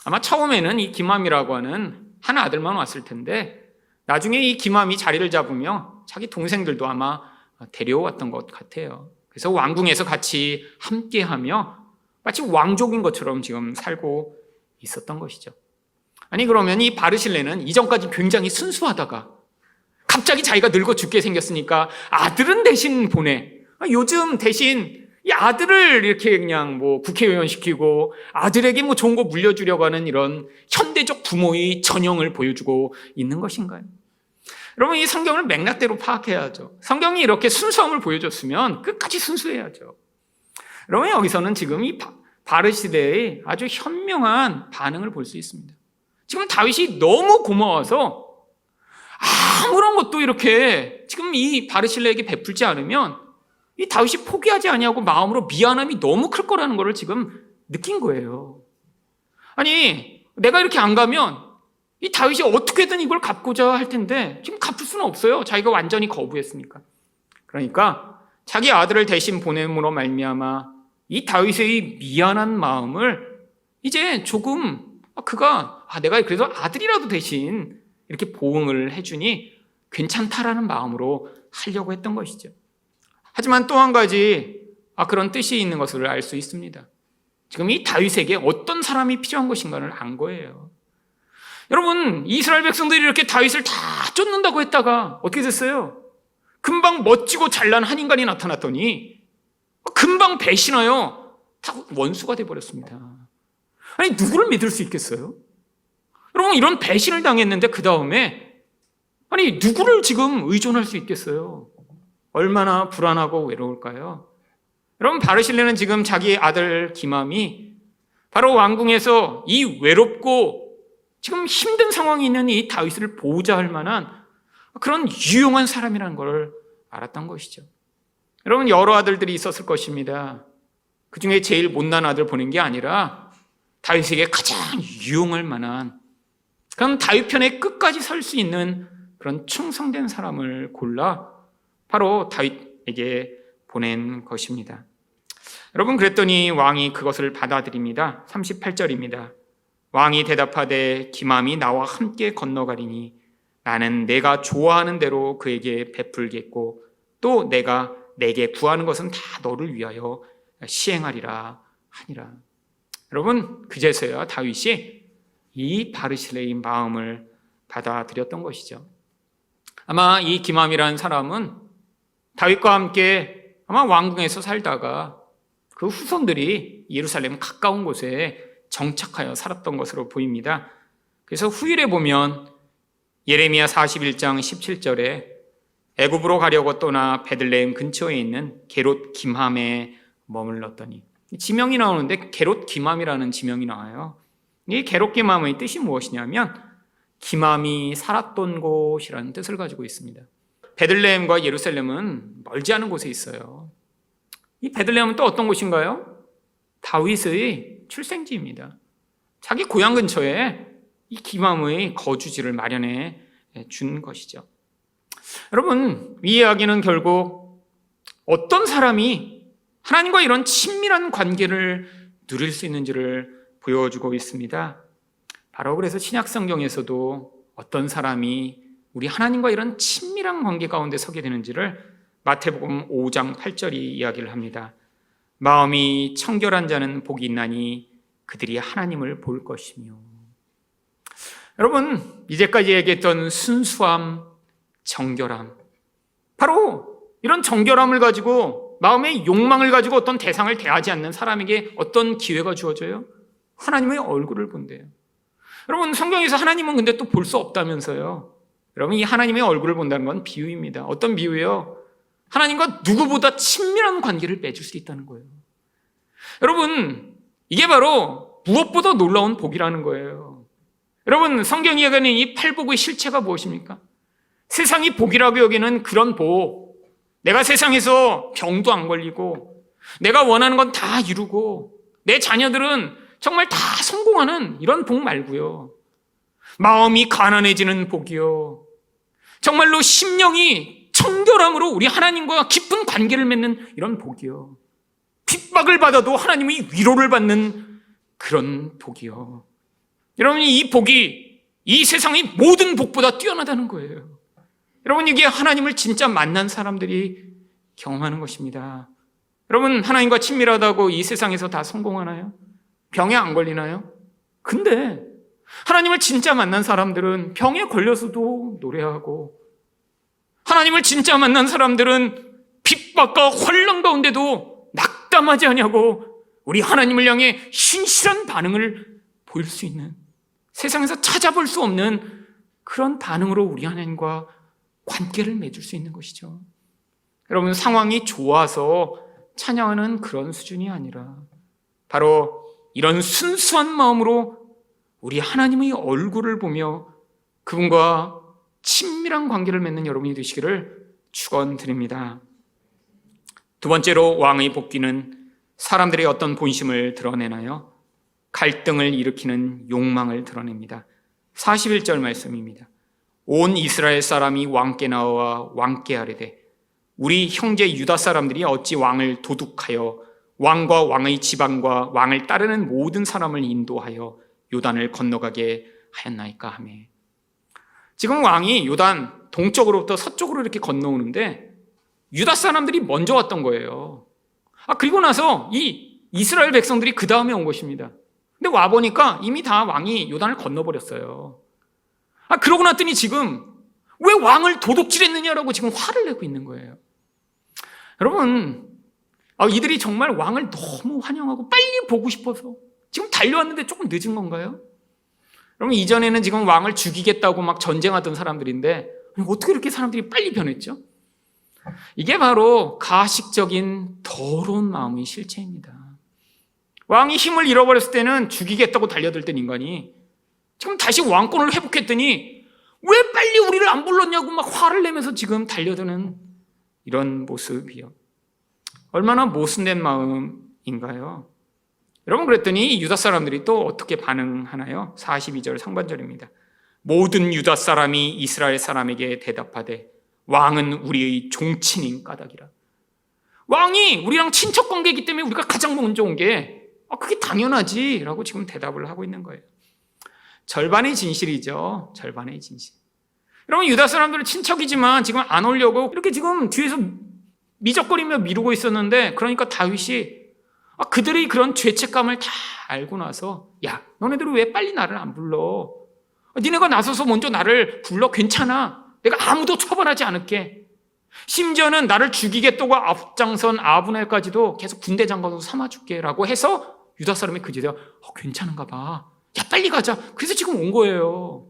아마 처음에는 이 김함이라고 하는 한 아들만 왔을 텐데 나중에 이 김함이 자리를 잡으며 자기 동생들도 아마 데려왔던 것 같아요. 그래서 왕궁에서 같이 함께하며 마치 왕족인 것처럼 지금 살고 있었던 것이죠. 아니, 그러면 이 바르실레는 이전까지 굉장히 순수하다가 갑자기 자기가 늙어 죽게 생겼으니까 아들은 대신 보내. 요즘 대신 이 아들을 이렇게 그냥 뭐 국회의원 시키고 아들에게 뭐 좋은 거 물려주려고 하는 이런 현대적 부모의 전형을 보여주고 있는 것인가요? 여러분, 이 성경을 맥락대로 파악해야죠. 성경이 이렇게 순수함을 보여줬으면 끝까지 순수해야죠. 여러분, 여기서는 지금 이 바르실레의 아주 현명한 반응을 볼 수 있습니다. 지금 다윗이 너무 고마워서 아무런 것도 이렇게 지금 이 바르실레에게 베풀지 않으면 이 다윗이 포기하지 아니하고 마음으로 미안함이 너무 클 거라는 것을 지금 느낀 거예요. 아니, 내가 이렇게 안 가면 이 다윗이 어떻게든 이걸 갚고자 할 텐데 지금 갚을 수는 없어요. 자기가 완전히 거부했으니까. 그러니까 자기 아들을 대신 보냄으로 말미암아 이 다윗의 미안한 마음을 이제 조금 그가 내가 그래도 아들이라도 대신 이렇게 보응을 해주니 괜찮다라는 마음으로 하려고 했던 것이죠. 하지만 또 한 가지 그런 뜻이 있는 것을 알 수 있습니다. 지금 이 다윗에게 어떤 사람이 필요한 것인가를 안 거예요. 여러분, 이스라엘 백성들이 이렇게 다윗을 다 쫓는다고 했다가 어떻게 됐어요? 금방 멋지고 잘난 한 인간이 나타났더니 금방 배신하여 다 원수가 돼버렸습니다. 아니, 누구를 믿을 수 있겠어요? 여러분, 이런 배신을 당했는데 그 다음에 아니 누구를 지금 의존할 수 있겠어요? 얼마나 불안하고 외로울까요? 여러분, 바르실레는 지금 자기 아들 기맘이 바로 왕궁에서 이 외롭고 지금 힘든 상황에 있는 이 다윗을 보호자할 만한 그런 유용한 사람이라는 걸 알았던 것이죠. 여러분, 여러 아들들이 있었을 것입니다. 그 중에 제일 못난 아들 보낸 게 아니라 다윗에게 가장 유용할 만한, 그럼 다윗 편에 끝까지 설 수 있는 그런 충성된 사람을 골라 바로 다윗에게 보낸 것입니다. 여러분, 그랬더니 왕이 그것을 받아들입니다. 38절입니다. 왕이 대답하되 기맘이 나와 함께 건너가리니 나는 내가 좋아하는 대로 그에게 베풀겠고 또 내가 내게 구하는 것은 다 너를 위하여 시행하리라 하니라. 여러분, 그제서야 다윗이 이 바르실레의 마음을 받아들였던 것이죠. 아마 이 기맘이라는 사람은 다윗과 함께 아마 왕궁에서 살다가 그 후손들이 예루살렘 가까운 곳에 정착하여 살았던 것으로 보입니다. 그래서 후일에 보면 예레미야 41장 17절에 애굽으로 가려고 떠나 베들레헴 근처에 있는 게롯 김함에 머물렀더니, 지명이 나오는데 게롯 김함이라는 지명이 나와요. 이 게롯 김함의 뜻이 무엇이냐면 김함이 살았던 곳이라는 뜻을 가지고 있습니다. 베들레헴과 예루살렘은 멀지 않은 곳에 있어요. 이 베들레헴은 또 어떤 곳인가요? 다윗의 출생지입니다. 자기 고향 근처에 이 김함의 거주지를 마련해 준 것이죠. 여러분, 이 이야기는 결국 어떤 사람이 하나님과 이런 친밀한 관계를 누릴 수 있는지를 보여주고 있습니다. 바로 그래서 신약성경에서도 어떤 사람이 우리 하나님과 이런 친밀한 관계 가운데 서게 되는지를 마태복음 5장 8절이 이야기를 합니다. 마음이 청결한 자는 복이 있나니 그들이 하나님을 볼 것이며. 여러분, 이제까지 얘기했던 순수함, 정결함, 바로 이런 정결함을 가지고 마음의 욕망을 가지고 어떤 대상을 대하지 않는 사람에게 어떤 기회가 주어져요? 하나님의 얼굴을 본대요. 여러분, 성경에서 하나님은 근데 또 볼 수 없다면서요. 여러분, 이 하나님의 얼굴을 본다는 건 비유입니다. 어떤 비유예요? 하나님과 누구보다 친밀한 관계를 맺을 수 있다는 거예요. 여러분, 이게 바로 무엇보다 놀라운 복이라는 거예요. 여러분, 성경이 얘기하는 이 팔복의 실체가 무엇입니까? 세상이 복이라고 여기는 그런 복, 내가 세상에서 병도 안 걸리고 내가 원하는 건 다 이루고 내 자녀들은 정말 다 성공하는 이런 복 말고요, 마음이 가난해지는 복이요, 정말로 심령이 청결함으로 우리 하나님과 깊은 관계를 맺는 이런 복이요, 핍박을 받아도 하나님의 위로를 받는 그런 복이요. 여러분, 이 복이 이 세상의 모든 복보다 뛰어나다는 거예요. 여러분, 이게 하나님을 진짜 만난 사람들이 경험하는 것입니다. 여러분, 하나님과 친밀하다고 이 세상에서 다 성공하나요? 병에 안 걸리나요? 근데 하나님을 진짜 만난 사람들은 병에 걸려서도 노래하고, 하나님을 진짜 만난 사람들은 핍박과 혼란 가운데도 낙담하지 않냐고 우리 하나님을 향해 신실한 반응을 보일 수 있는, 세상에서 찾아볼 수 없는 그런 반응으로 우리 하나님과 관계를 맺을 수 있는 것이죠. 여러분, 상황이 좋아서 찬양하는 그런 수준이 아니라 바로 이런 순수한 마음으로 우리 하나님의 얼굴을 보며 그분과 친밀한 관계를 맺는 여러분이 되시기를 축원드립니다. 두 번째로, 왕의 복귀는 사람들의 어떤 본심을 드러내나요? 갈등을 일으키는 욕망을 드러냅니다. 41절 말씀입니다. 온 이스라엘 사람이 왕께 나와 왕께 아뢰되 우리 형제 유다 사람들이 어찌 왕을 도둑하여 왕과 왕의 지방과 왕을 따르는 모든 사람을 인도하여 요단을 건너가게 하였나이까 하며. 지금 왕이 요단 동쪽으로부터 서쪽으로 이렇게 건너오는데 유다 사람들이 먼저 왔던 거예요. 그리고 나서 이 이스라엘 백성들이 그 다음에 온 것입니다. 근데 와보니까 이미 다 왕이 요단을 건너버렸어요. 그러고 났더니 지금 왜 왕을 도둑질했느냐라고 지금 화를 내고 있는 거예요. 여러분, 이들이 정말 왕을 너무 환영하고 빨리 보고 싶어서 지금 달려왔는데 조금 늦은 건가요? 여러분, 이전에는 지금 왕을 죽이겠다고 막 전쟁하던 사람들인데 어떻게 이렇게 사람들이 빨리 변했죠? 이게 바로 가식적인 더러운 마음의 실체입니다. 왕이 힘을 잃어버렸을 때는 죽이겠다고 달려들던 인간이 지금 다시 왕권을 회복했더니 왜 빨리 우리를 안 불렀냐고 막 화를 내면서 지금 달려드는 이런 모습이요. 얼마나 모순된 마음인가요? 여러분, 그랬더니 유다 사람들이 또 어떻게 반응하나요? 42절 상반절입니다. 모든 유다 사람이 이스라엘 사람에게 대답하되 왕은 우리의 종친인 까닭이라. 왕이 우리랑 친척 관계이기 때문에 우리가 가장 먼저 온 게 그게 당연하지 라고 지금 대답을 하고 있는 거예요. 절반의 진실이죠. 절반의 진실. 여러분, 유다 사람들은 친척이지만 지금 안 오려고 이렇게 지금 뒤에서 미적거리며 미루고 있었는데, 그러니까 다윗이 그들의 그런 죄책감을 다 알고 나서 야, 너네들은 왜 빨리 나를 안 불러? 니네가 나서서 먼저 나를 불러. 괜찮아. 내가 아무도 처벌하지 않을게. 심지어는 나를 죽이겠다고 앞장선 아브넬까지도 계속 군대 장관으로 삼아줄게 라고 해서 유다 사람이 그제야 괜찮은가 봐. 야, 빨리 가자. 그래서 지금 온 거예요.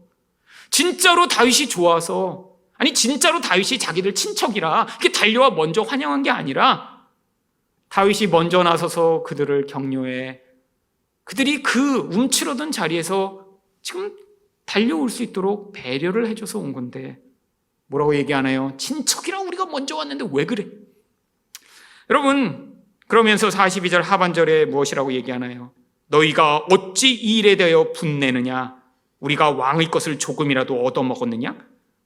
진짜로 다윗이 좋아서, 아니 진짜로 다윗이 자기들 친척이라 이렇게 달려와 먼저 환영한 게 아니라 다윗이 먼저 나서서 그들을 격려해 그들이 그 움츠러든 자리에서 지금 달려올 수 있도록 배려를 해줘서 온 건데 뭐라고 얘기하나요? 친척이라 우리가 먼저 왔는데 왜 그래? 여러분, 그러면서 42절 하반절에 무엇이라고 얘기하나요? 너희가 어찌 이 일에 대하여 분내느냐? 우리가 왕의 것을 조금이라도 얻어먹었느냐?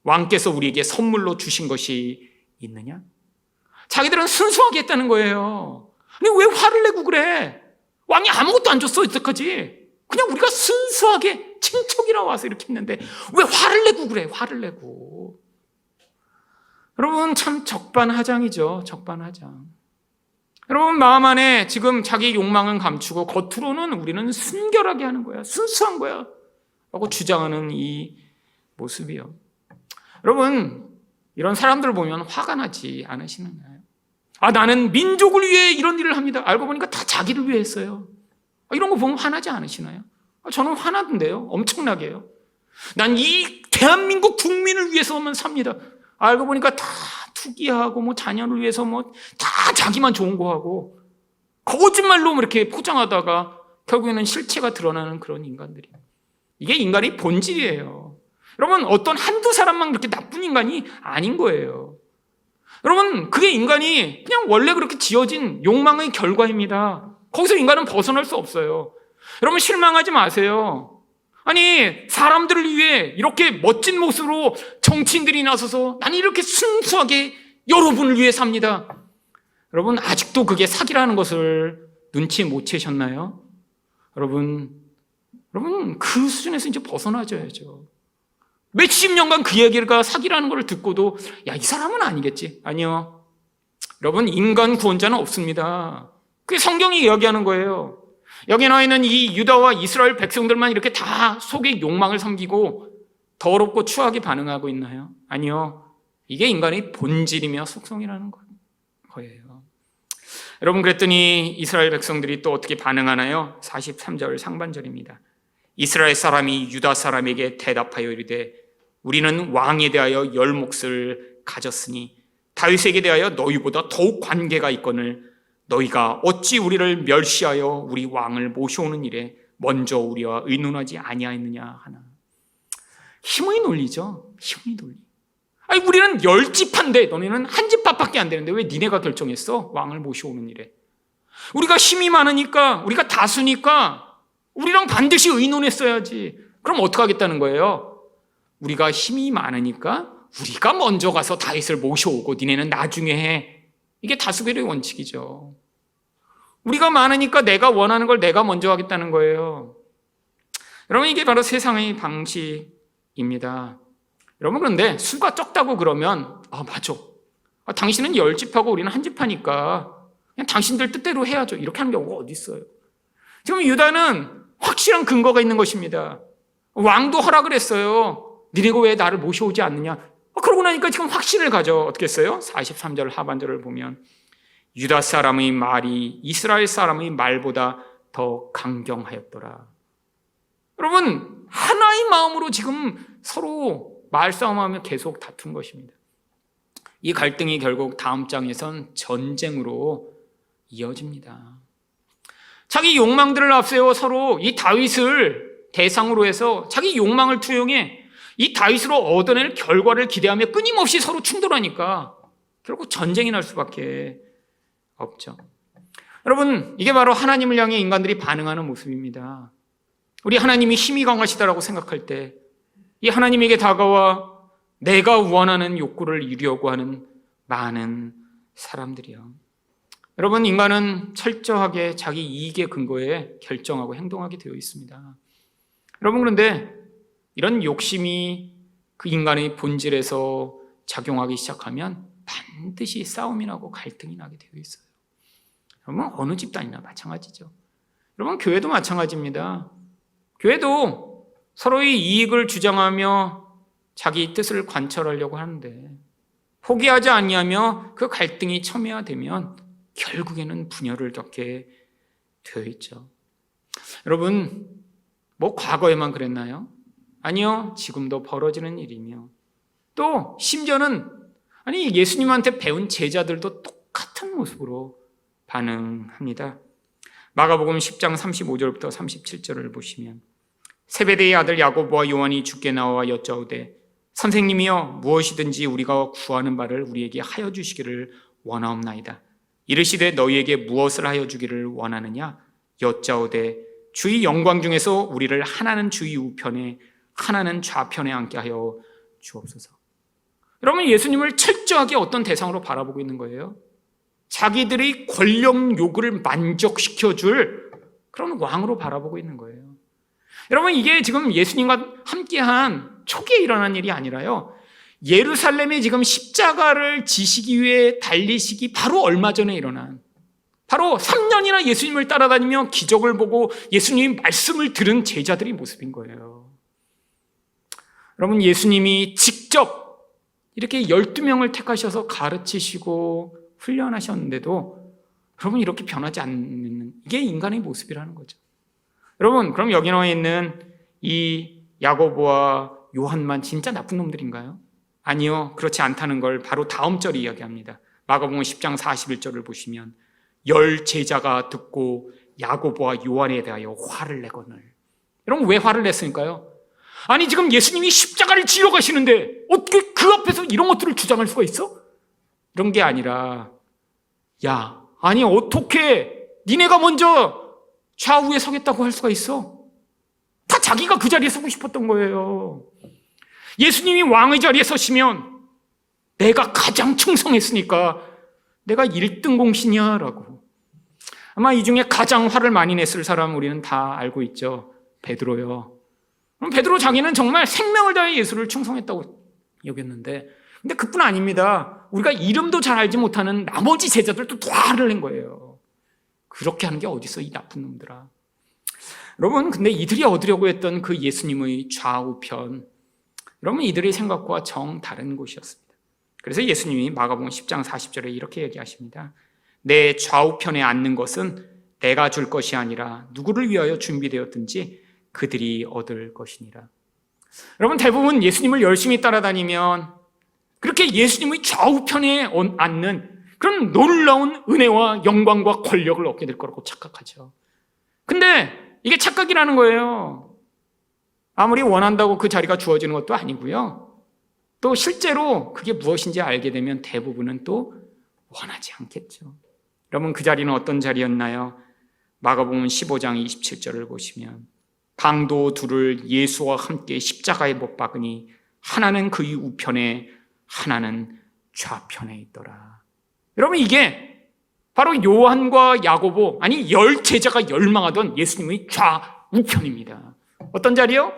왕께서 우리에게 선물로 주신 것이 있느냐? 자기들은 순수하게 했다는 거예요. 아니, 왜 화를 내고 그래? 왕이 아무것도 안 줬어, 이때까지. 그냥 우리가 순수하게 친척이라 와서 이렇게 했는데 왜 화를 내고 그래? 화를 내고. 여러분, 참 적반하장이죠. 적반하장. 여러분, 마음 안에 지금 자기 욕망은 감추고 겉으로는 우리는 순결하게 하는 거야. 순수한 거야 라고 주장하는 이 모습이요. 여러분, 이런 사람들을 보면 화가 나지 않으시나요? 나는 민족을 위해 이런 일을 합니다. 알고 보니까 다 자기를 위해 했어요. 이런 거 보면 화나지 않으시나요? 저는 화나던데요. 엄청나게요. 난 이 대한민국 국민을 위해서만 삽니다. 알고 보니까 다 투기하고 뭐 자녀를 위해서 뭐 다 자기만 좋은 거 하고 거짓말로 이렇게 포장하다가 결국에는 실체가 드러나는 그런 인간들이. 이게 인간의 본질이에요. 여러분, 어떤 한두 사람만 그렇게 나쁜 인간이 아닌 거예요. 여러분, 그게 인간이 그냥 원래 그렇게 지어진 욕망의 결과입니다. 거기서 인간은 벗어날 수 없어요. 여러분, 실망하지 마세요. 아니, 사람들을 위해 이렇게 멋진 모습으로 정치인들이 나서서 나는 이렇게 순수하게 여러분을 위해 삽니다. 여러분, 아직도 그게 사기라는 것을 눈치 못 채셨나요? 여러분, 그 수준에서 이제 벗어나줘야죠. 몇십 년간 그 얘기가 사기라는 걸 듣고도 야, 이 사람은 아니겠지. 아니요. 여러분, 인간 구원자는 없습니다. 그게 성경이 이야기하는 거예요. 여기 나와 있는 이 유다와 이스라엘 백성들만 이렇게 다 속의 욕망을 섬기고 더럽고 추하게 반응하고 있나요? 아니요. 이게 인간의 본질이며 속성이라는 거예요. 여러분, 그랬더니 이스라엘 백성들이 또 어떻게 반응하나요? 43절 상반절입니다. 이스라엘 사람이 유다 사람에게 대답하여 이르되 우리는 왕에 대하여 열 몫을 가졌으니 다윗에게 대하여 너희보다 더욱 관계가 있거늘 너희가 어찌 우리를 멸시하여 우리 왕을 모셔오는 일에 먼저 우리와 의논하지 아니하였느냐 하나. 힘의 논리죠. 힘의 논리. 아니, 우리는 10집한데 너네는 한 집합밖에 안 되는데 왜 니네가 결정했어? 왕을 모셔오는 일에. 우리가 힘이 많으니까, 우리가 다수니까 우리랑 반드시 의논했어야지. 그럼 어떻게 하겠다는 거예요? 우리가 힘이 많으니까 우리가 먼저 가서 다윗을 모셔오고 니네는 나중에 해. 이게 다수결의 원칙이죠. 우리가 많으니까 내가 원하는 걸 내가 먼저 하겠다는 거예요. 여러분, 이게 바로 세상의 방식입니다. 여러분, 그런데 수가 적다고 그러면 맞아. 당신은 10집하고 우리는 한 집하니까 그냥 당신들 뜻대로 해야죠. 이렇게 하는 경우가 어디 있어요? 지금 유다는 확실한 근거가 있는 것입니다. 왕도 허락을 했어요. 니네가 왜 나를 모셔오지 않느냐? 그러고 나니까 지금 확신을 가져. 어떻게 했어요? 43절 하반절을 보면 유다 사람의 말이 이스라엘 사람의 말보다 더 강경하였더라. 여러분, 하나의 마음으로 지금 서로 말싸움하며 계속 다툰 것입니다. 이 갈등이 결국 다음 장에선 전쟁으로 이어집니다. 자기 욕망들을 앞세워 서로 이 다윗을 대상으로 해서 자기 욕망을 투영해 이 다윗으로 얻어낼 결과를 기대하며 끊임없이 서로 충돌하니까 결국 전쟁이 날 수밖에 없죠. 여러분, 이게 바로 하나님을 향해 인간들이 반응하는 모습입니다. 우리 하나님이 힘이 강하시다라고 생각할 때 이 하나님에게 다가와 내가 원하는 욕구를 이루려고 하는 많은 사람들이요. 여러분, 인간은 철저하게 자기 이익의 근거에 결정하고 행동하게 되어 있습니다. 여러분, 그런데 이런 욕심이 그 인간의 본질에서 작용하기 시작하면 반드시 싸움이 나고 갈등이 나게 되어 있어요. 여러분, 어느 집단이나 마찬가지죠. 여러분, 교회도 마찬가지입니다. 교회도 서로의 이익을 주장하며 자기 뜻을 관철하려고 하는데 포기하지 아니하며 그 갈등이 첨예화되면 결국에는 분열을 겪게 되어 있죠. 여러분, 뭐 과거에만 그랬나요? 아니요, 지금도 벌어지는 일이며 또 심지어는 예수님한테 배운 제자들도 똑같은 모습으로 반응합니다. 마가복음 10장 35절부터 37절을 보시면 세베대의 아들 야고보와 요한이 주께 나와 여짜오되 선생님이여 무엇이든지 우리가 구하는 바를 우리에게 하여 주시기를 원하옵나이다. 이르시되 너희에게 무엇을 하여 주기를 원하느냐 여짜오되 주의 영광 중에서 우리를 하나는 주의 우편에 하나는 좌편에 앉게 하여 주옵소서. 여러분, 예수님을 철저하게 어떤 대상으로 바라보고 있는 거예요? 자기들의 권력 요구를 만족시켜줄 그런 왕으로 바라보고 있는 거예요. 여러분, 이게 지금 예수님과 함께한 초기에 일어난 일이 아니라요, 예루살렘에 지금 십자가를 지시기 위해 달리시기 바로 얼마 전에 일어난, 바로 3년이나 예수님을 따라다니며 기적을 보고 예수님 말씀을 들은 제자들의 모습인 거예요. 여러분, 예수님이 직접 이렇게 12명을 택하셔서 가르치시고 훈련하셨는데도 여러분 이렇게 변하지 않는, 이게 인간의 모습이라는 거죠. 여러분, 그럼 여기 나와 있는 이 야고보와 요한만 진짜 나쁜 놈들인가요? 아니요, 그렇지 않다는 걸 바로 다음 절이 이야기합니다. 마가복음 10장 41절을 보시면 10 제자가 듣고 야고보와 요한에 대하여 화를 내거늘. 여러분, 왜 화를 냈을까요? 아니, 지금 예수님이 십자가를 지러 가시는데 어떻게 그 앞에서 이런 것들을 주장할 수가 있어? 이런 게 아니라, 야, 아니 어떻게 니네가 먼저 좌우에 서겠다고 할 수가 있어? 다 자기가 그 자리에 서고 싶었던 거예요. 예수님이 왕의 자리에 서시면 내가 가장 충성했으니까 내가 1등 공신이야 라고. 아마 이 중에 가장 화를 많이 냈을 사람 우리는 다 알고 있죠. 베드로요. 그럼 베드로 자기는 정말 생명을 다해 예수를 충성했다고 여겼는데, 근데 그뿐 아닙니다. 우리가 이름도 잘 알지 못하는 나머지 제자들도 화를 낸 거예요. 그렇게 하는 게 어딨어, 이 나쁜 놈들아. 여러분, 근데 이들이 얻으려고 했던 그 예수님의 좌우편, 여러분, 이들의 생각과 정 다른 곳이었습니다. 그래서 예수님이 마가복음 10장 40절에 이렇게 얘기하십니다. 내 좌우편에 앉는 것은 내가 줄 것이 아니라 누구를 위하여 준비되었든지 그들이 얻을 것이니라. 여러분, 대부분 예수님을 열심히 따라다니면 그렇게 예수님의 좌우편에 앉는 그런 놀라운 은혜와 영광과 권력을 얻게 될 거라고 착각하죠. 근데 이게 착각이라는 거예요. 아무리 원한다고 그 자리가 주어지는 것도 아니고요. 또 실제로 그게 무엇인지 알게 되면 대부분은 또 원하지 않겠죠. 여러분, 그 자리는 어떤 자리였나요? 마가복음 15장 27절을 보시면 강도 둘을 예수와 함께 십자가에 못 박으니 하나는 그의 우편에 하나는 좌편에 있더라. 여러분, 이게 바로 요한과 야고보, 아니 10 제자가 열망하던 예수님의 좌우편입니다. 어떤 자리요?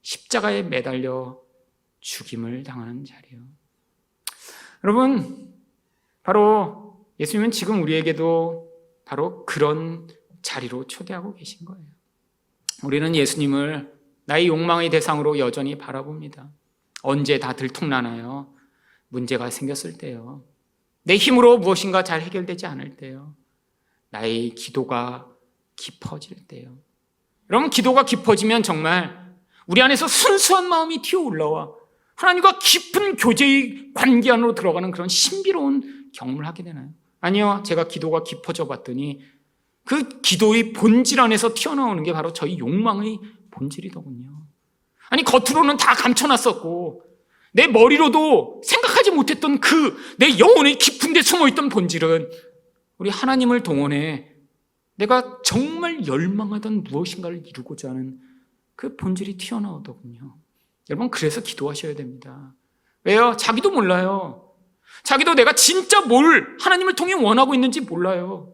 십자가에 매달려 죽임을 당하는 자리요. 여러분, 바로 예수님은 지금 우리에게도 바로 그런 자리로 초대하고 계신 거예요. 우리는 예수님을 나의 욕망의 대상으로 여전히 바라봅니다. 언제 다 들통나나요? 문제가 생겼을 때요. 내 힘으로 무엇인가 잘 해결되지 않을 때요. 나의 기도가 깊어질 때요. 여러분, 기도가 깊어지면 정말 우리 안에서 순수한 마음이 튀어 올라와 하나님과 깊은 교제의 관계 안으로 들어가는 그런 신비로운 경험을 하게 되나요? 아니요. 제가 기도가 깊어져 봤더니 그 기도의 본질 안에서 튀어나오는 게 바로 저희 욕망의 본질이더군요. 아니, 겉으로는 다 감춰놨었고 내 머리로도 생각하지 못했던 그 내 영혼의 깊은 데 숨어있던 본질은 우리 하나님을 동원해 내가 정말 열망하던 무엇인가를 이루고자 하는 그 본질이 튀어나오더군요. 여러분, 그래서 기도하셔야 됩니다. 왜요? 자기도 몰라요. 자기도 내가 진짜 뭘 하나님을 통해 원하고 있는지 몰라요.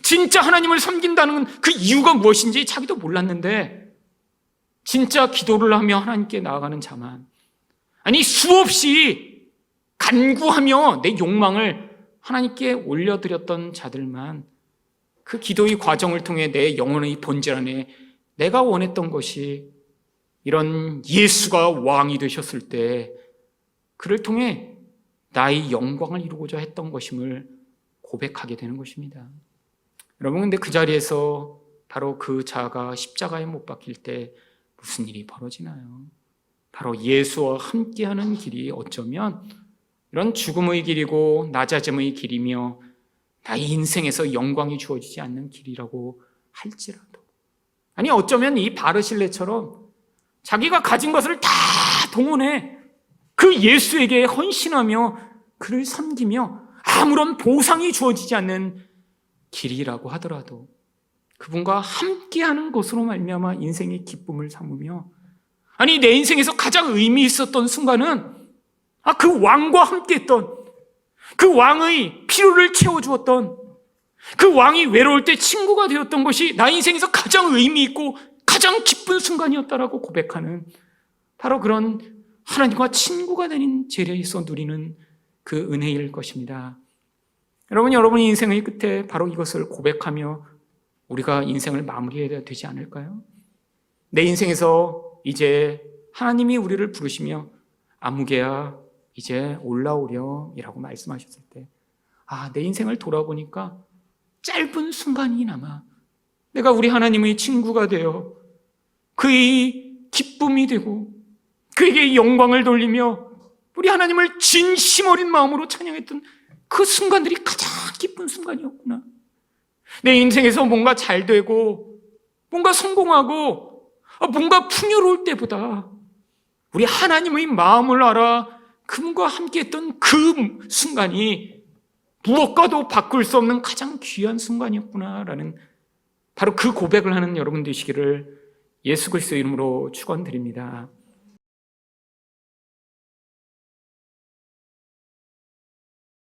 진짜 하나님을 섬긴다는 그 이유가 무엇인지 자기도 몰랐는데 진짜 기도를 하며 하나님께 나아가는 자만, 아니 수없이 간구하며 내 욕망을 하나님께 올려드렸던 자들만 그 기도의 과정을 통해 내 영혼의 본질 안에 내가 원했던 것이 이런 예수가 왕이 되셨을 때 그를 통해 나의 영광을 이루고자 했던 것임을 고백하게 되는 것입니다. 여러분, 근데 그 자리에서 바로 그 자가 십자가에 못 박힐 때 무슨 일이 벌어지나요? 바로 예수와 함께하는 길이 어쩌면 이런 죽음의 길이고 낮아짐의 길이며 나의 인생에서 영광이 주어지지 않는 길이라고 할지라도, 아니 어쩌면 이 바르실레처럼 자기가 가진 것을 다 동원해 그 예수에게 헌신하며 그를 섬기며 아무런 보상이 주어지지 않는 길이라고 하더라도 그분과 함께하는 것으로 말미암아 인생의 기쁨을 삼으며, 아니 내 인생에서 가장 의미 있었던 순간은 그 왕과 함께했던, 그 왕의 필요를 채워주었던, 그 왕이 외로울 때 친구가 되었던 것이 나 인생에서 가장 의미 있고 가장 기쁜 순간이었다라고 고백하는 바로 그런 하나님과 친구가 되는 재리에서 누리는 그 은혜일 것입니다. 여러분의 인생의 끝에 바로 이것을 고백하며 우리가 인생을 마무리해야 되지 않을까요? 내 인생에서 이제 하나님이 우리를 부르시며 아무개야 이제 올라오렴이라고 말씀하셨을 때, 내 인생을 돌아보니까 짧은 순간이나마 내가 우리 하나님의 친구가 되어 그의 기쁨이 되고 그에게 영광을 돌리며 우리 하나님을 진심 어린 마음으로 찬양했던 그 순간들이 가장 기쁜 순간이었구나. 내 인생에서 뭔가 잘 되고 뭔가 성공하고 뭔가 풍요로울 때보다 우리 하나님의 마음을 알아 그분과 함께했던 그 순간이 무엇과도 바꿀 수 없는 가장 귀한 순간이었구나라는 바로 그 고백을 하는 여러분 되시기를 예수 그리스도의 이름으로 축원드립니다.